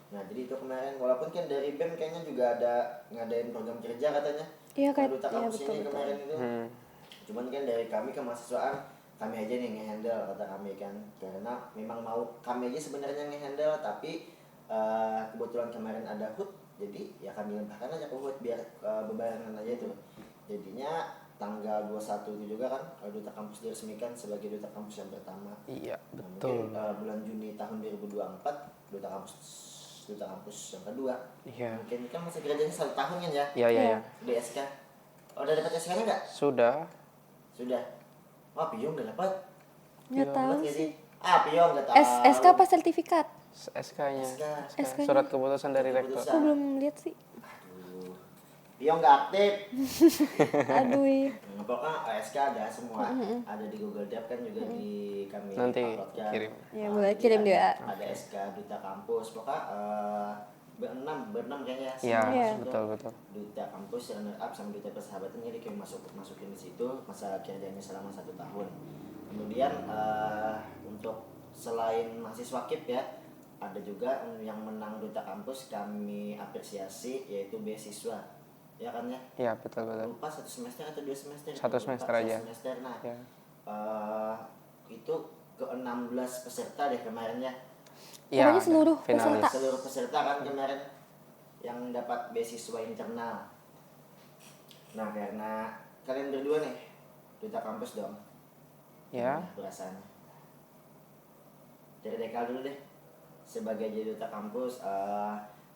Nah jadi itu kemarin walaupun kan dari BEM kayaknya juga ada ngadain program kerja katanya. Iya kayak Duta Kampus ini kemarin itu. Cuman kan dari kami kemahasiswaan kami aja nih nge-handle kata kami kan, karena memang mau kami aja sebenarnya nge-handle tapi kebetulan kemarin ada HUT jadi ya kami limpahkan aja ke HUT biar bebarengan aja itu. Jadinya tanggal 21 itu juga kan Duta Kampus diresmikan sebagai Duta Kampus yang pertama. Iya, Mungkin betul. bulan Juni tahun 2024 Duta Kampus yang kedua. Iya. Mungkin kan masa kerjanya 1 tahun kan ya? Iya. Di SK. Udah dapat SK-nya enggak? Sudah. Sudah. Wah, Piyung udah dapat. Nggak tahu Ingat nggak sih. Pio nggak tahu. SK apa sertifikat? SK-nya. SK. Surat keputusan dari rektor. Keputusan. Aku belum lihat sih. Aduh. Pio nggak aktif. Aduh. Pokoknya SK ada semua. Ada di Google Drive kan juga di kami Nanti uploadkan. kirim. Ya, Nah, boleh jadi kirim juga. Ada SK Duta Kampus. Pokoknya berenam kayaknya. Iya, semua masuk betul tuh. betul. Duta Kampus, runner up sama Duta Persahabatan, jadi kami masukin di situ masa kerjanya selama 1 tahun. Kemudian untuk selain mahasiswa KIP ya, ada juga yang menang Duta Kampus kami apresiasi, yaitu beasiswa. Ya kan ya? Iya, betul betul. Lupa 1 semester atau 2 semester? Satu Lupa, semester 1 aja. semester. Nah, Ya. itu ke 16 peserta deh kemarin ya. Iya, Pokoknya seluruh finalis. peserta. Seluruh peserta kan kemarin yang dapat beasiswa internal. Nah, karena kalian berdua nih Duta Kampus dong. Ya. Gimana perasaannya? Dari Dekal dulu deh. Sebagai jadi Duta Kampus,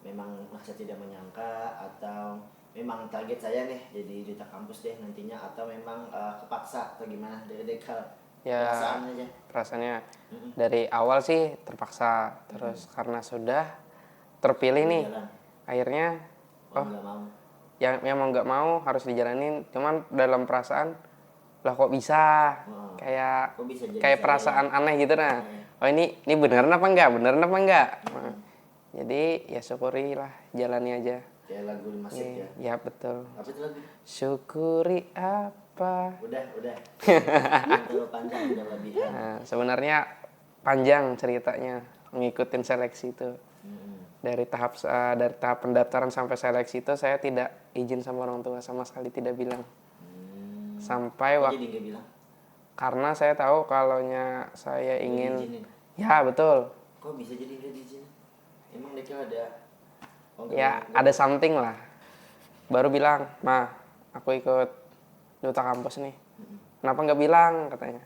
memang merasa tidak menyangka atau memang target saya nih jadi Duta Kampus deh nantinya, atau memang kepaksa atau gimana dari Dekal? Ya, Perasaannya aja. perasaannya dari awal sih terpaksa, terus karena sudah terpilih nih, Jalan. akhirnya Nggak mau. yang mau nggak mau harus dijalanin. Cuman dalam perasaan, lah kok bisa, Oh, kayak kok bisa jadi kayak saya perasaan aneh gitu nah. Hmm. Oh ini beneran apa enggak, beneran apa enggak. Nah, jadi ya syukuri lah, jalani aja. Kayak lagu Masif ya. Ya betul. Apa itu lagu? Syukuri apa. Udah. Terlalu panjang, udah lebihan. Nah, sebenarnya panjang ceritanya ngikutin seleksi itu. Dari tahap pendaftaran sampai seleksi itu saya tidak izin sama orang tua, sama sekali tidak bilang. Sampai Kok waktu jadi nggak bilang? karena saya tahu kalaunya saya ingin diizinin? ya betul. Kok bisa jadi nggak diizinin? Emang Dekal ada? Oh, nggak Ya boleh. ada something lah. Baru bilang, "Ma, aku ikut Duta Kampus nih." "Kenapa nggak bilang?" katanya.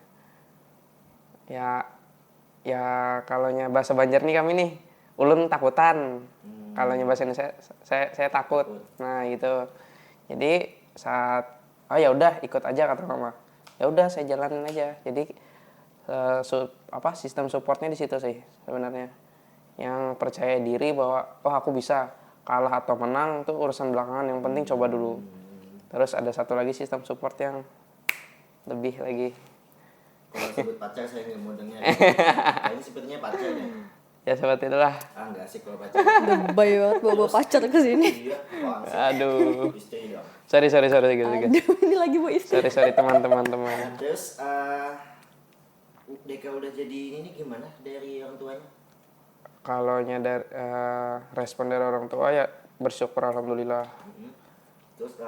Ya kalaunya bahasa Banjar nih kami nih, ulun takutan. Kalaunya bahasa Indonesia saya takut. Nah, gitu. Jadi saat ya udah ikut aja kata mama. Ya udah saya jalanin aja. Jadi sistem supportnya di situ sih sebenarnya. Yang percaya diri bahwa aku bisa, kalah atau menang itu urusan belakangan, yang penting coba dulu. Terus ada satu lagi sistem support yang lebih lagi. Kalau sebut pacar saya nggak mau dengar. Kayaknya sepertinya pacar deh. Ya seperti itulah. Nggak asik kalau pacar. Lebay banget bawa pacar ke sini. Iya, kok asik. Aduh. Istri dong. Sorry gitu. Aduh, ini lagi bawa istri. Sorry teman-teman. Terus Dekal udah jadi ini gimana dari orang tuanya? Kalaunya dari respon dari orang tua ya bersyukur alhamdulillah. Terus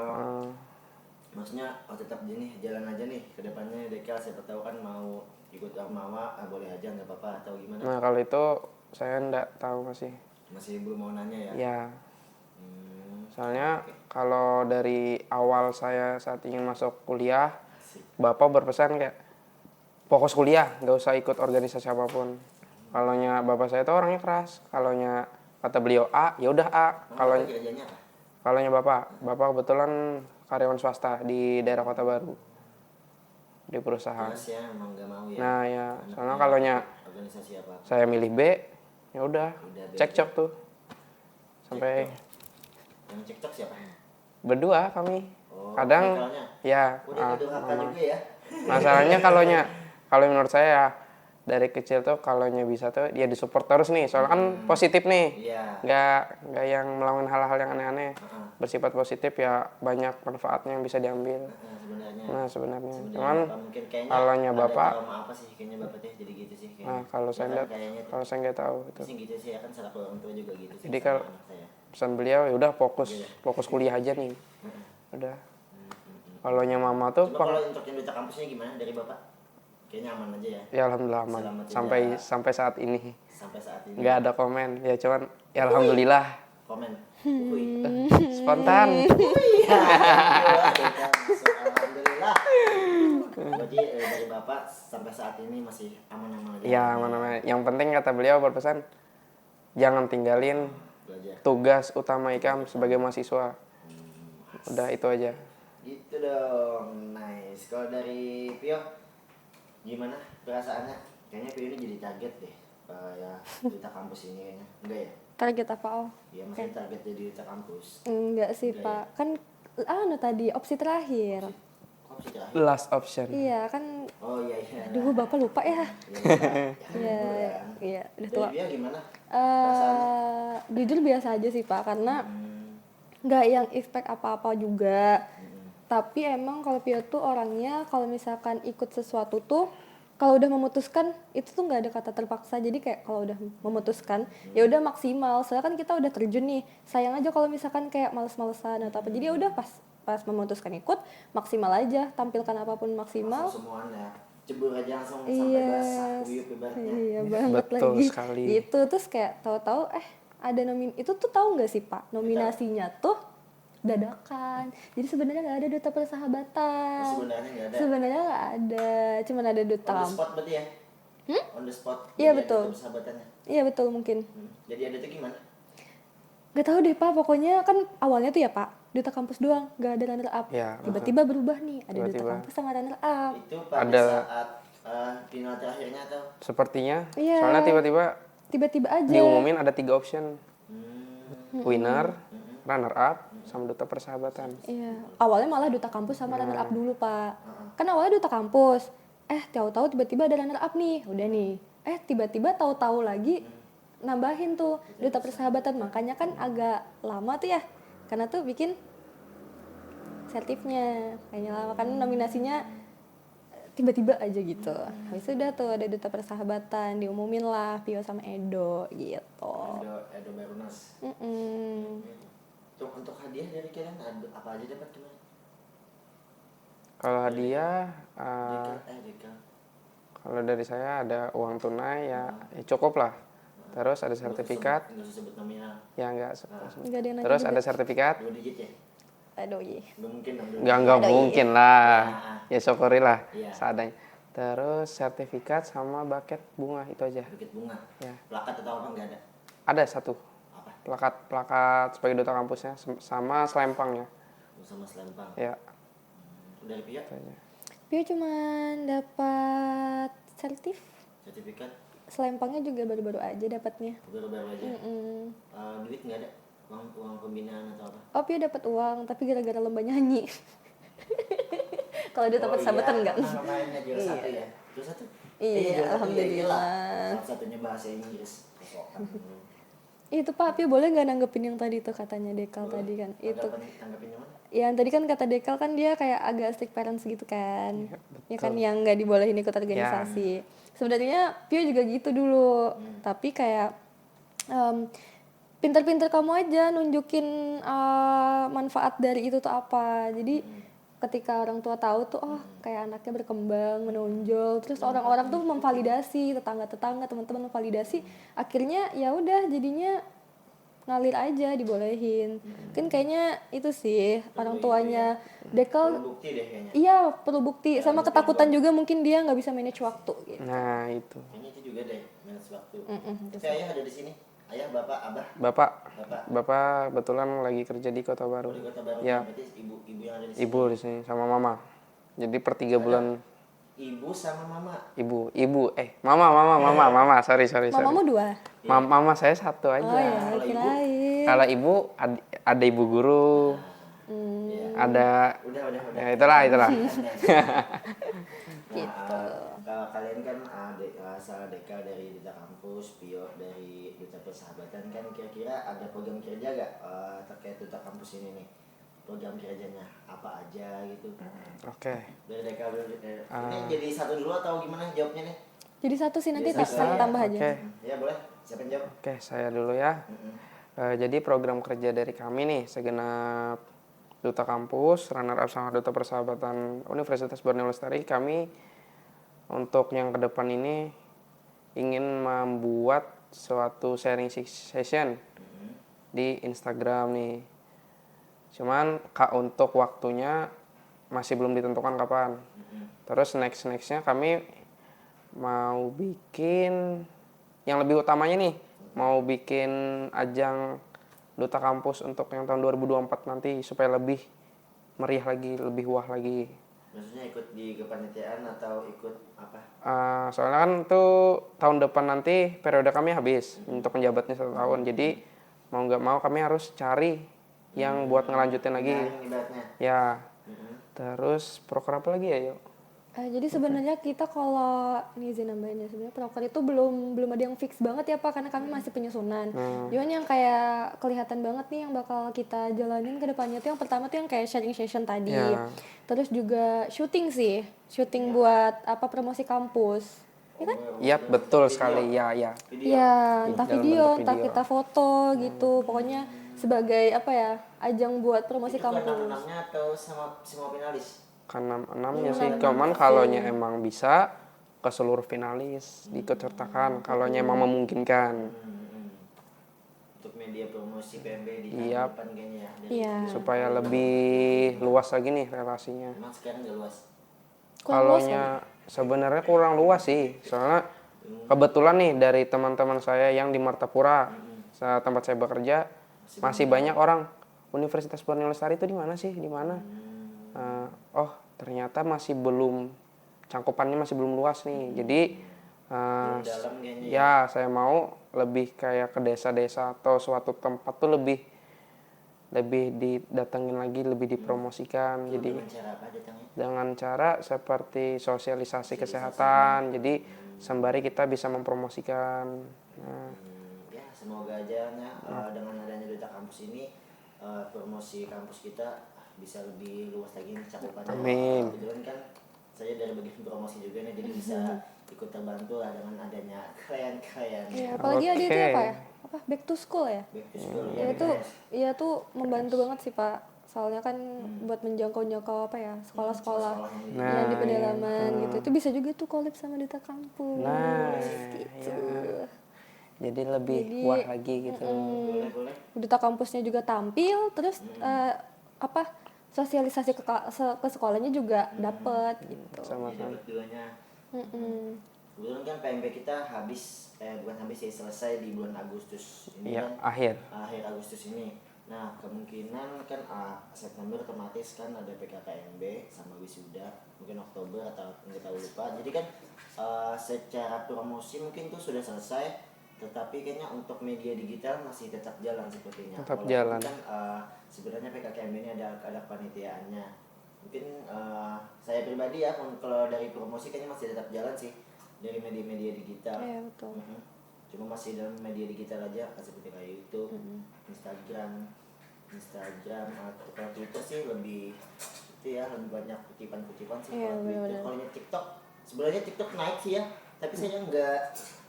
maksudnya tetap gini jalan aja nih ke depannya Dekal, siapa tahu kan mau ikut Ormawa, boleh aja nggak apa-apa atau gimana? Nah kalau itu saya enggak tahu Masih belum mau nanya ya? ya. Soalnya kalau dari awal saya saat ingin masuk kuliah, Asik. bapak berpesan kayak fokus kuliah, nggak usah ikut organisasi apapun. Kalaunya bapak saya itu orangnya keras. Kalaunya kata beliau A, ya udah A. Kalau kerjanya apa? Kalaunya bapak kebetulan karyawan swasta di daerah Kota Baru, di perusahaan. Terus ya emang nggak mau ya? Nah ya, Anaknya soalnya kalaunya organisasi apa? saya milih B, ya udah B cekcok tuh sampai Yang TikTok siapa? berdua kami. Oh, Kadang Dekalnya? ya Udah durhaka juga ya? masalahnya kalau menurut saya dari kecil tuh kalaunya bisa tuh dia disupport terus nih, soalnya kan positif nih. Iya. Nggak yang melakukan hal-hal yang aneh-aneh. Bersifat positif ya banyak manfaatnya yang bisa diambil. Sebenarnya. Nah sebenarnya Sebenarnya cuman Bapak mungkin kayaknya kalaunya ada bapak, trauma apa sih kayaknya Bapak teh jadi gitu sih kayaknya. nah kalau saya Ya kan, nggak kayaknya tuh. kalau saya nggak tahu itu. Sih gitu sih ya kan salah orang tua juga gitu sih. Jadi sama kalau anak saya. pesan beliau ya udah fokus kuliah aja nih. Udah. Kalaunya mama tuh Coba kalau untuk yang Duta Kampusnya gimana dari Bapak? Kayaknya aman aja ya. ya alhamdulillah aman. Selamat Sampai saat ini sampai saat ini. nggak ada komen. Ya cuman ya alhamdulillah. Komen. Uhuy. Spontan. Alhamdulillah. Berarti dari Bapak sampai saat ini masih aman-aman aja. Ya mana-mana. Yang penting kata beliau berpesan jangan tinggalin Belajar. tugas utama IKAM sebagai mahasiswa. Udah itu aja. Gitu dong. Nice. Kalau dari Pio Gimana perasaannya? Kayaknya Pio ini jadi target deh. Ya duta kampus ini kayaknya. Enggak ya? Target apa? Oh, Iya, maksudnya target jadi duta kampus. enggak sih Enggak Pak. Kan tadi opsi terakhir. Kok bisa terakhir? Last option. Iya kan. Oh iya iya. Aduh, Bapak lupa ya. Iya. Iya, udah Dari tua. Pio gimana? Perasaannya? Jujur biasa aja sih Pak, karena Hmm. nggak yang expect apa-apa juga. Tapi emang kalau Pio tuh orangnya kalau misalkan ikut sesuatu tuh kalau udah memutuskan itu tuh nggak ada kata terpaksa. Jadi kayak kalau udah memutuskan ya udah maksimal. Soalnya kan kita udah terjun nih. Sayang aja kalau misalkan kayak males-malesan atau apa. Jadi ya udah pas memutuskan ikut maksimal aja, tampilkan apapun maksimal. Langsung semuanya. Cebur aja langsung sampai Iya. basah kuyup ibaratnya. Iya banget Betul lagi. sekali. Gitu terus kayak tahu-tahu ada itu tuh tahu nggak sih Pak, nominasinya tuh dadakan. Jadi sebenarnya nggak ada duta persahabatan. Oh, sebenarnya nggak ada. Sebenarnya nggak ada, cuman ada duta On the kampus. spot berarti ya? On the spot. Iya, Jadi ada betul. tuh persahabatannya. Iya betul mungkin. Jadi ada tuh gimana? Gak tahu deh Pak, pokoknya kan awalnya tuh ya Pak, duta kampus doang, gak ada runner up. Ya, Tiba-tiba berubah nih, ada duta Tiba-tiba. kampus sama runner up. Itu pada Ada- saat final terakhirnya atau? Sepertinya. Iya. Soalnya tiba-tiba Tiba-tiba aja. diumumin ada 3 option. Hmm. Winner, runner up, sama duta persahabatan. Iya, awalnya malah duta kampus sama runner up dulu Pak. Kan awalnya duta kampus, tahu-tahu tiba-tiba ada runner up nih, udah nih. Tiba-tiba tahu-tahu lagi nambahin tuh duta persahabatan, makanya kan agak lama tuh ya, karena tuh bikin sertifnya, kayaknya lama kan nominasinya tiba-tiba aja gitu. Habis itu udah tuh ada duta persahabatan, diumumin lah Pio sama Edo gitu. Edo Barunas. Untuk hadiah dari kalian apa aja dapat kemarin? Kalau hadiah, Dekal. kalau dari saya ada uang tunai ya cukup lah. Terus ada sertifikat, Nggak usah sebut nominal. ya enggak. Nggak ada yang nanya Terus juga. ada sertifikat, 2 digit ya? Aduh iya. Nggak mungkin dong. enggak mungkin lah. Ya syukuri lah Iya. seadanya. Terus sertifikat sama buket bunga itu aja. Dikit bunga. Ya. Plakat atau apa nggak ada? Ada satu Apa? plakat sebagai duta kampusnya sama selempangnya. Sama selempang. Ya, Dari pihak itu aja. Pio cuman dapat sertifikat selempangnya juga baru-baru aja dapatnya. baru-baru aja. Duit nggak ada? Uang pembinaan atau apa? Oh Pio dapat uang tapi gara-gara lomba nyanyi. Kalau dia dapat sahabatan enggak? Namanya juara satu ya. Juara satu? Iya, juara satu, alhamdulillah. Salah satunya bahasa Inggris. Kesokan. Itu Pak Pio boleh nggak nanggepin yang tadi tuh katanya Dekal tadi kan? Itu Tanggapin yang mana? yang tadi kan kata Dekal kan dia kayak agak strict parents gitu kan. Ya kan yang nggak dibolehin ikut organisasi. Sebenarnya Pio juga gitu dulu. Tapi kayak pinter-pinter kamu aja nunjukin manfaat dari itu tuh apa. Jadi ketika orang tua tahu tuh kayak anaknya berkembang, menonjol, terus orang-orang tuh memvalidasi, tetangga-tetangga, teman-teman memvalidasi, akhirnya ya udah jadinya ngalir aja dibolehin. Mungkin kayaknya itu sih orang tuanya Dekal. Perlu bukti deh kayaknya. Iya perlu bukti sama ketakutan juga mungkin dia nggak bisa manage waktu gitu. Nah, itu. Kayaknya itu juga deh manage waktu. Tapi ayah ada di sini. Ayah, bapak, abah. Bapak Bapak kebetulan lagi kerja di Kota Baru. di Kota Baru. Ya. Berarti ibu yang ada di sini. Ibu di sini sama mama. Jadi per 3 bulan Ibu sama mama. mama, sorry. Mamamu 2? Mama saya satu aja. Oh ya Kalau ibu? kirain. Kalau ibu ada ibu guru, ada Udah. ya itulah. Gitu. Kalau kalian kan asal Dekal dari Duta Kampus, Pio dari Duta Persahabatan, kan kira-kira ada program kerja gak terkait Duta Kampus ini nih? Program kerjanya apa aja gitu? Oke. Dari Dekal dulu. Ini jadi satu dulu atau gimana jawabnya nih? Jadi satu sih nanti Jadi saya tambah aja. Oke. Ya boleh, siapa yang jawab? Oke, saya dulu ya. Jadi program kerja dari kami nih segenap Duta Kampus, runner up sama Duta Persahabatan Universitas Borneo Lestari, kami untuk yang ke depan ini ingin membuat suatu sharing session di Instagram nih. Cuman untuk waktunya masih belum ditentukan kapan. Terus nextnya kami mau bikin yang lebih utamanya nih, mau bikin ajang Duta Kampus untuk yang tahun 2024 nanti supaya lebih meriah lagi, lebih wah lagi. Maksudnya ikut di kepanitiaan atau ikut apa? Soalnya kan tuh tahun depan nanti periode kami habis untuk penjabatnya 1 tahun. Jadi mau nggak mau kami harus cari yang buat ngelanjutin lagi. Penyaring ibaratnya. Ya, Mm-mm. terus proker apa lagi ya, yuk? Jadi sebenarnya kita kalau ini izin nambahinnya sebenarnya proker itu belum ada yang fix banget ya Pak karena kami masih penyusunan. Cuman yang kayak kelihatan banget nih yang bakal kita jalanin ke depannya tuh yang pertama tuh yang kayak sharing session tadi. Ya. Terus juga syuting buat apa promosi kampus. Ya kan? Yap, betul sekali. Ya, ya. Iya, entah Dalam video, bentuk entah video. kita foto gitu. Pokoknya sebagai apa ya, ajang buat promosi Itu ke kampus. 6-6-nya atau sama semua finalis? Kan 6-6-nya sih. Cuman kalaunya emang bisa ke seluruh finalis diikutsertakan. Kalaunya emang memungkinkan. Untuk media promosi PMB di Iya. tahun depan kayaknya ya. Dari Iya. Supaya lebih luas lagi nih relasinya. Emang sekarang udah luas. Kalaunya sebenarnya kurang luas sih. Soalnya kebetulan nih dari teman-teman saya yang di Martapura, tempat saya bekerja, masih banyak orang Universitas Borneo Lestari itu di mana sih? Di mana? Oh, ternyata masih belum cangkupannya masih belum luas nih. Jadi Belum dalam kayaknya. ya saya mau lebih kayak ke desa-desa atau suatu tempat tuh lebih didatengin lagi, lebih dipromosikan. Jadi Dengan cara apa datangnya? dengan cara seperti sosialisasi kesehatan. Jadi sembari kita bisa mempromosikan. Nah, Ya semoga aja dengan adanya Duta Kampus ini promosi kampus kita bisa lebih luas lagi nih cakupannya. Amin. Kebetulan kan saya dari bagian promosi juga nih, jadi bisa ikut terbantu lah dengan adanya klien-klien. Ya, apalagi ada itu ya Oke. Pak ya? Apa back to school ya? Back to school Ya itu ya tuh membantu banget sih Pak. Soalnya kan buat menjangkau apa ya sekolah-sekolah yang di pedalaman gitu. Itu bisa juga tuh collab sama Duta Kampus. Nah, gitu. ya. Jadi lebih wah lagi gitu. boleh. Duta Kampusnya juga tampil, terus apa sosialisasi ke sekolahnya juga dapet gitu. Sama-sama. Dapat duanya. Mm-mm. Kebetulan kan PMB kita bukan habis ya, selesai di bulan Agustus ini Ya, kan. akhir. Akhir Agustus ini. Nah kemungkinan kan September otomatis kan ada PKKMB sama wisuda, mungkin Oktober atau nggak tahu lupa. Jadi kan secara promosi mungkin tuh sudah selesai, tetapi kayaknya untuk media digital masih tetap jalan sepertinya. Tetap Walaupun jalan. kan sebenarnya PKKMB ini ada panitiaannya. Mungkin saya pribadi ya kalau dari promosi kayaknya masih tetap jalan sih dari media-media digital. Iya betul. Cuma masih dalam media digital aja seperti kayak YouTube, Instagram atau kalau Twitter sih lebih itu ya, lebih banyak kutipan-kutipan sih. Iya, Kalau Twitter, benar-benar. kalau TikTok sebenarnya TikTok naik sih ya, tapi saya nggak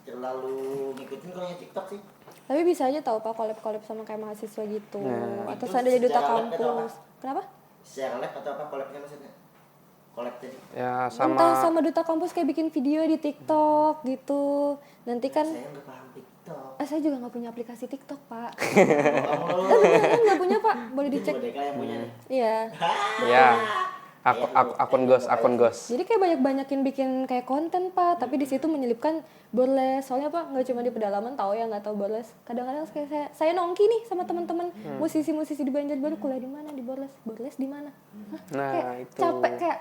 terlalu ngikutin kalau TikTok sih. Tapi bisa aja tahu Pak collab sama kayak mahasiswa gitu. Atau Itu seandainya Duta secara lab atau Kampus. Kenapa? Secara live atau apa collabnya maksudnya? Collab tadi. Ya Entah sama sama Duta Kampus kayak bikin video di TikTok gitu. Nanti kan Saya nggak paham TikTok. saya juga nggak punya aplikasi TikTok Pak. Kamu Beneran nggak punya Pak. Boleh dicek. Bodeka yang punya nih. Iya. ya akun ghost. Jadi kayak banyakin bikin kayak konten Pak, tapi di situ menyelipkan burles. Soalnya Pak nggak cuma di pedalaman tahu ya nggak tahu burles. Kadang-kadang kayak saya nongki nih sama teman-teman musisi-musisi di Banjarbaru, kuliah di mana di burles di mana? Hah? Nah, Kayak itu. capek kayak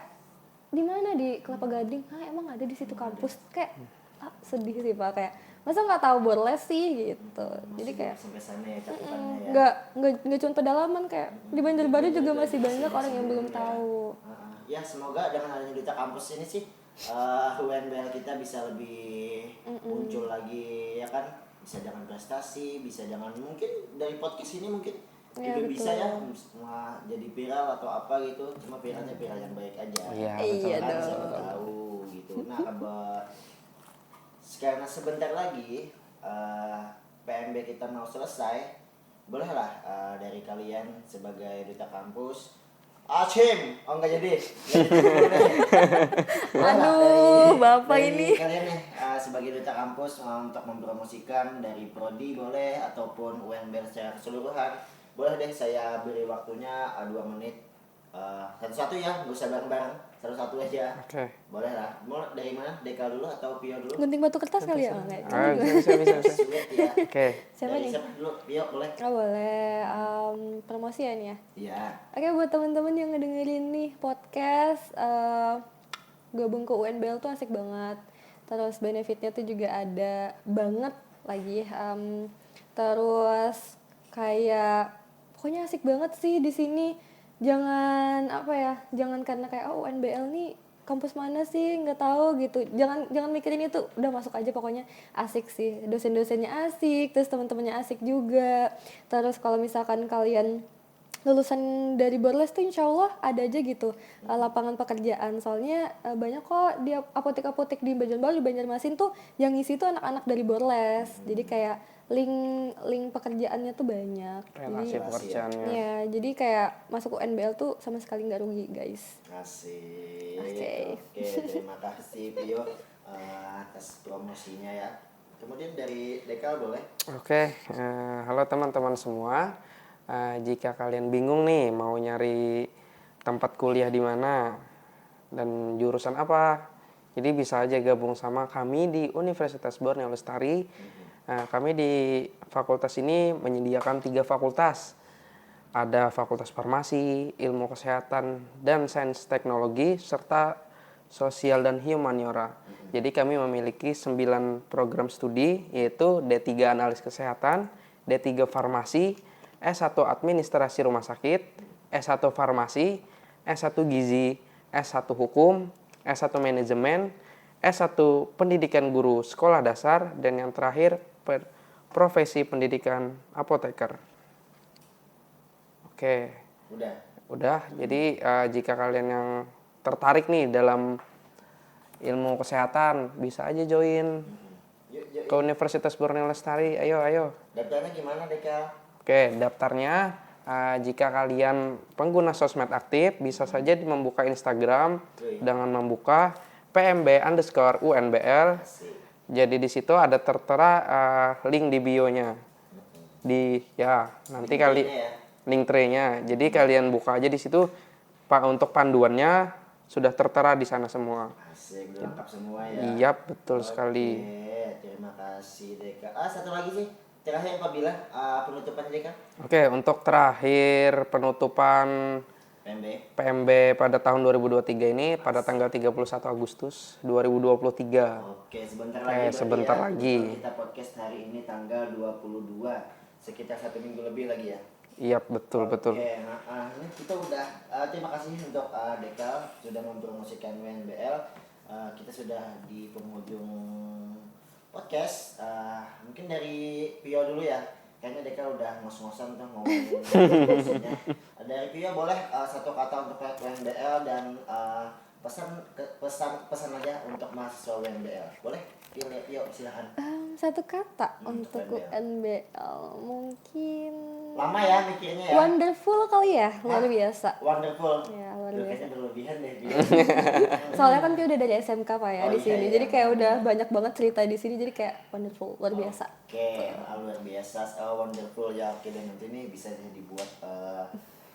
di mana di Kelapa Gading? Hah, emang ada di situ kampus? Kayak sedih sih Pak, kayak masa nggak tahu burles sih gitu. Jadi kayak Sampai sana ya cakupannya ya. nggak cuma pedalaman, kayak di Banjarbaru juga masih banyak orang yang belum tahu. Ya semoga dengan adanya Duta Kampus ini sih UNBL kita bisa lebih muncul lagi ya kan, bisa dengan prestasi, bisa dengan mungkin dari podcast ini mungkin Ya, juga betul. bisa ya jadi viral atau apa gitu, cuma viralnya viral yang baik aja. Iya, Iya Kan dong. siapa tahu gitu. Nah karena sebentar lagi PMB kita mau selesai, bolehlah dari kalian sebagai Duta Kampus enggak jadi. Aduh, Bapak ini. Kalian nih sebagai Duta Kampus untuk mempromosikan dari prodi boleh ataupun UNBR secara keseluruhan. Boleh deh saya beri waktunya 2 menit Satu-satu ya, nggak usah bareng-bareng, satu-satu aja. Oke. Boleh lah. Mau dari mana? Dekal dulu atau Pio dulu? Gunting batu kertas kali ya? Enggak. Bisa. Sulit ya. Oke. Siapa Dari nih? siapa dulu? Pio boleh? Oh boleh. Promosi ya nih ya. Iya. Oke, buat teman-teman yang ngedengerin nih podcast, gabung ke UNBL tuh asik banget. Terus benefitnya tuh juga ada banget lagi. Terus kayak pokoknya asik banget sih di sini. Jangan apa ya? Jangan karena kayak UNBL nih kampus mana sih nggak tahu gitu. Jangan mikirin itu, udah masuk aja pokoknya. Asik sih, dosen-dosennya asik, terus teman-temannya asik juga. Terus kalau misalkan kalian lulusan dari Borles tuh insya Allah ada aja gitu lapangan pekerjaan. Soalnya banyak kok di apotek-apotek di Banjarbaru, di Banjarmasin tuh yang ngisi tuh anak-anak dari Borles. Jadi kayak link pekerjaannya tuh banyak. Relasi Jadi pekerjaannya. ya, jadi kayak masuk UNBL tuh sama sekali nggak rugi guys. Asik. Oke. Oke, terima kasih Pio atas promosinya ya. Kemudian dari Dekal boleh? Oke, halo teman-teman semua. Jika kalian bingung nih mau nyari tempat kuliah di mana dan jurusan apa, jadi bisa aja gabung sama kami di Universitas Borneo Lestari. Kami di fakultas ini menyediakan 3 fakultas. Ada Fakultas Farmasi, Ilmu Kesehatan, dan Sains Teknologi, serta Sosial dan Humaniora. Jadi kami memiliki 9 program studi, yaitu D3 Analis Kesehatan, D3 Farmasi, S1 Administrasi Rumah Sakit, S1 Farmasi, S1 Gizi, S1 Hukum, S1 Manajemen, S1 Pendidikan Guru Sekolah Dasar, dan yang terakhir Profesi Pendidikan Apoteker. Oke, udah. Jadi jika kalian yang tertarik nih dalam ilmu kesehatan, bisa aja join Yuk. ke Universitas Borneo Lestari. Ayo. Daftarnya gimana Dekal? Oke, daftarnya jika kalian pengguna sosmed aktif, bisa saja membuka Instagram dengan membuka PMB_UNBL. Asik. Jadi di situ ada tertera link di bio-nya. Nanti kali link tray-nya. Jadi kalian buka aja di situ, Pak, untuk panduannya sudah tertera di sana semua. Asik, udah lengkap semua ya. Iya, betul sekali. Oke, terima kasih Deka. Satu lagi sih. Terakhir apabila penutupan Deka? Oke, untuk terakhir penutupan PMB pada tahun 2023 ini pada tanggal 31 Agustus 2023. Oke, sebentar lagi. Kita podcast hari ini tanggal 22, sekitar 1 minggu lebih lagi ya. Iya, betul. Oke, ini kita udah terima kasih untuk Dekal sudah mempromosikan UNBL. Kita sudah di penghujung podcast. Mungkin dari Pio dulu ya. Kayaknya Dekal udah ngos-ngosan tuh ngomongin promosinya. Dari Pio boleh satu kata untuk UNBL dan pesan aja untuk mahasiswa UNBL. Boleh? Pio silakan. Satu kata Untuk untuk UNBL mungkin Lama ya mikirnya ya. wonderful kali ya, luar biasa. Wonderful. Ya, luar Duh, biasa. kayaknya berlebihan deh. Soalnya kan dia udah dari SMK Pak ya Oh, di iya, sini. iya. Jadi kayak udah banyak banget cerita di sini, jadi kayak wonderful, luar biasa. Oke, luar biasa, wonderful ya. Oke, dan nanti ini bisa dibuat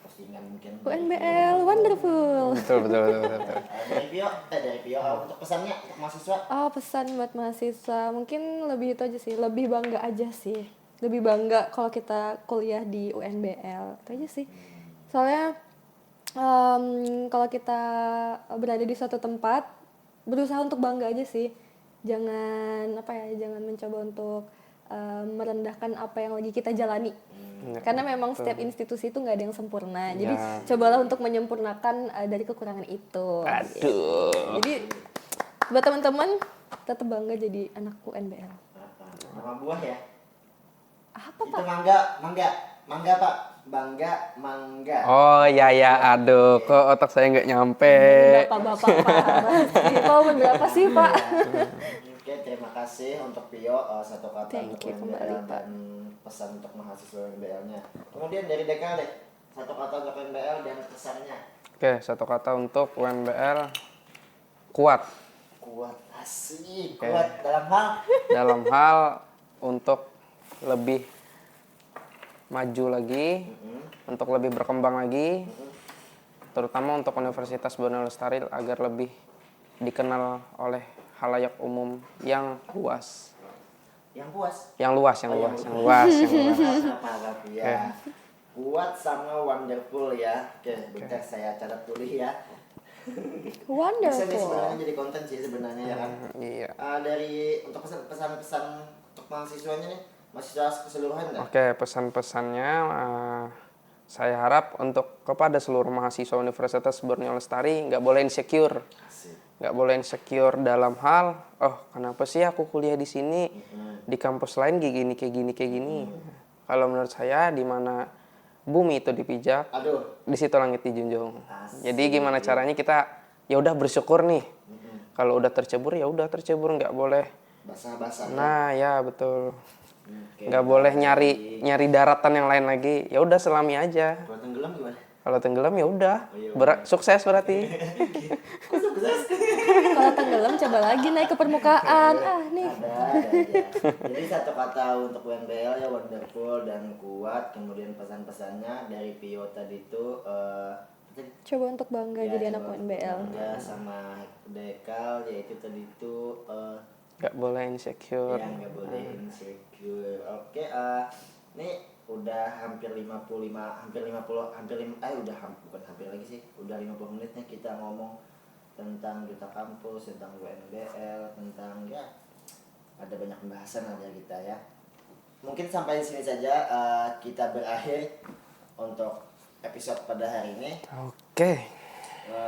postingan mungkin. UNBL wonderful. Betul. Dari Pio untuk pesannya untuk mahasiswa. Pesan buat mahasiswa mungkin lebih itu aja sih, lebih bangga aja sih. Lebih bangga kalau kita kuliah di UNBL. Itu aja sih. Soalnya kalau kita berada di suatu tempat, berusaha untuk bangga aja sih. Jangan mencoba untuk merendahkan apa yang lagi kita jalani. Karena memang setiap institusi itu nggak ada yang sempurna. Jadi cobalah untuk menyempurnakan dari kekurangan itu. Aduh. Jadi buat teman-teman tetap bangga jadi anak UNBL. Nama buah ya. Apa Itu Pak? mangga Pak. Mangga. Oh ya, aduh, kok otak saya nggak nyampe. Bapak Kalau berapa sih Pak? Oke, terima kasih untuk Pio satu kata Thank untuk you, UNBL kembali, Pak. dan pesan untuk mahasiswa UNBL-nya. Kemudian dari Dekal deh, satu kata untuk UNBL dan pesannya. Oke, satu kata untuk UNBL, kuat. Kuat, asik. Oke. Kuat Dalam hal untuk lebih maju lagi, untuk lebih berkembang lagi, terutama untuk Universitas Borneo Lestari agar lebih dikenal oleh halayak umum yang luas. Yang puas. Yang luas. Apa ya. Kuat sama wonderful ya. Oke, bentar saya catat dulu ya. Bisa nih Wonderful. sebenarnya jadi konten sih sebenarnya ya kan. Iya. Dari untuk pesan-pesan untuk mahasiswanya nih, mahasiswa keseluruhan nggak? Oke, pesan-pesannya saya harap untuk kepada seluruh mahasiswa Universitas Borneo Lestari nggak boleh insecure. Asik. Nggak boleh insecure dalam hal, oh kenapa sih aku kuliah di sini, di kampus lain kayak gini. Kalau menurut saya, di mana bumi itu dipijak, Aduh. di situ langit dijunjung. Asik. Jadi gimana caranya kita ya udah bersyukur nih. Kalau udah tercebur ya udah tercebur, nggak boleh. Basah-basah. Nah ya betul. Oke, Nggak boleh nyari daratan yang lain lagi. Ya udah selami aja. Kalau tenggelam gimana? Kalau tenggelam ya udah. iya, Sukses berarti. Kalau tenggelam coba lagi naik ke permukaan. Nih. Ada aja. Jadi satu kata untuk UNBL ya wonderful dan kuat. Kemudian pesan-pesannya dari Pio tadi itu Coba untuk bangga jadi anak coba UNBL. bangga sama Dekal yaitu tadi itu Nggak boleh insecure. yang nggak boleh insecure. Oke, ini udah hampir 55 bukan hampir lagi sih, udah 50 menit nih kita ngomong tentang duta kampus, tentang UNBL, tentang ya ada banyak pembahasan aja kita ya. Mungkin sampai di sini saja kita berakhir untuk episode pada hari ini. Oke.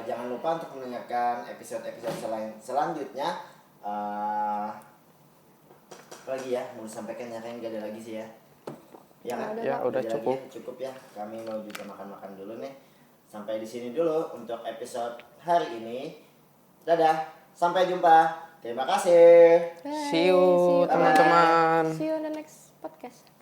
Jangan lupa untuk mendengarkan episode-episode selanjutnya. Lagi ya mau disampaikan ya, kayaknya nggak ada lagi sih ya. Ya kan? Ya udah Nggak ada cukup. lagi ya, cukup ya. Kami mau juga makan-makan dulu nih. Sampai di sini dulu untuk episode hari ini. Dadah, sampai jumpa. Terima kasih. Bye. See you See you teman-teman. See you on the next podcast.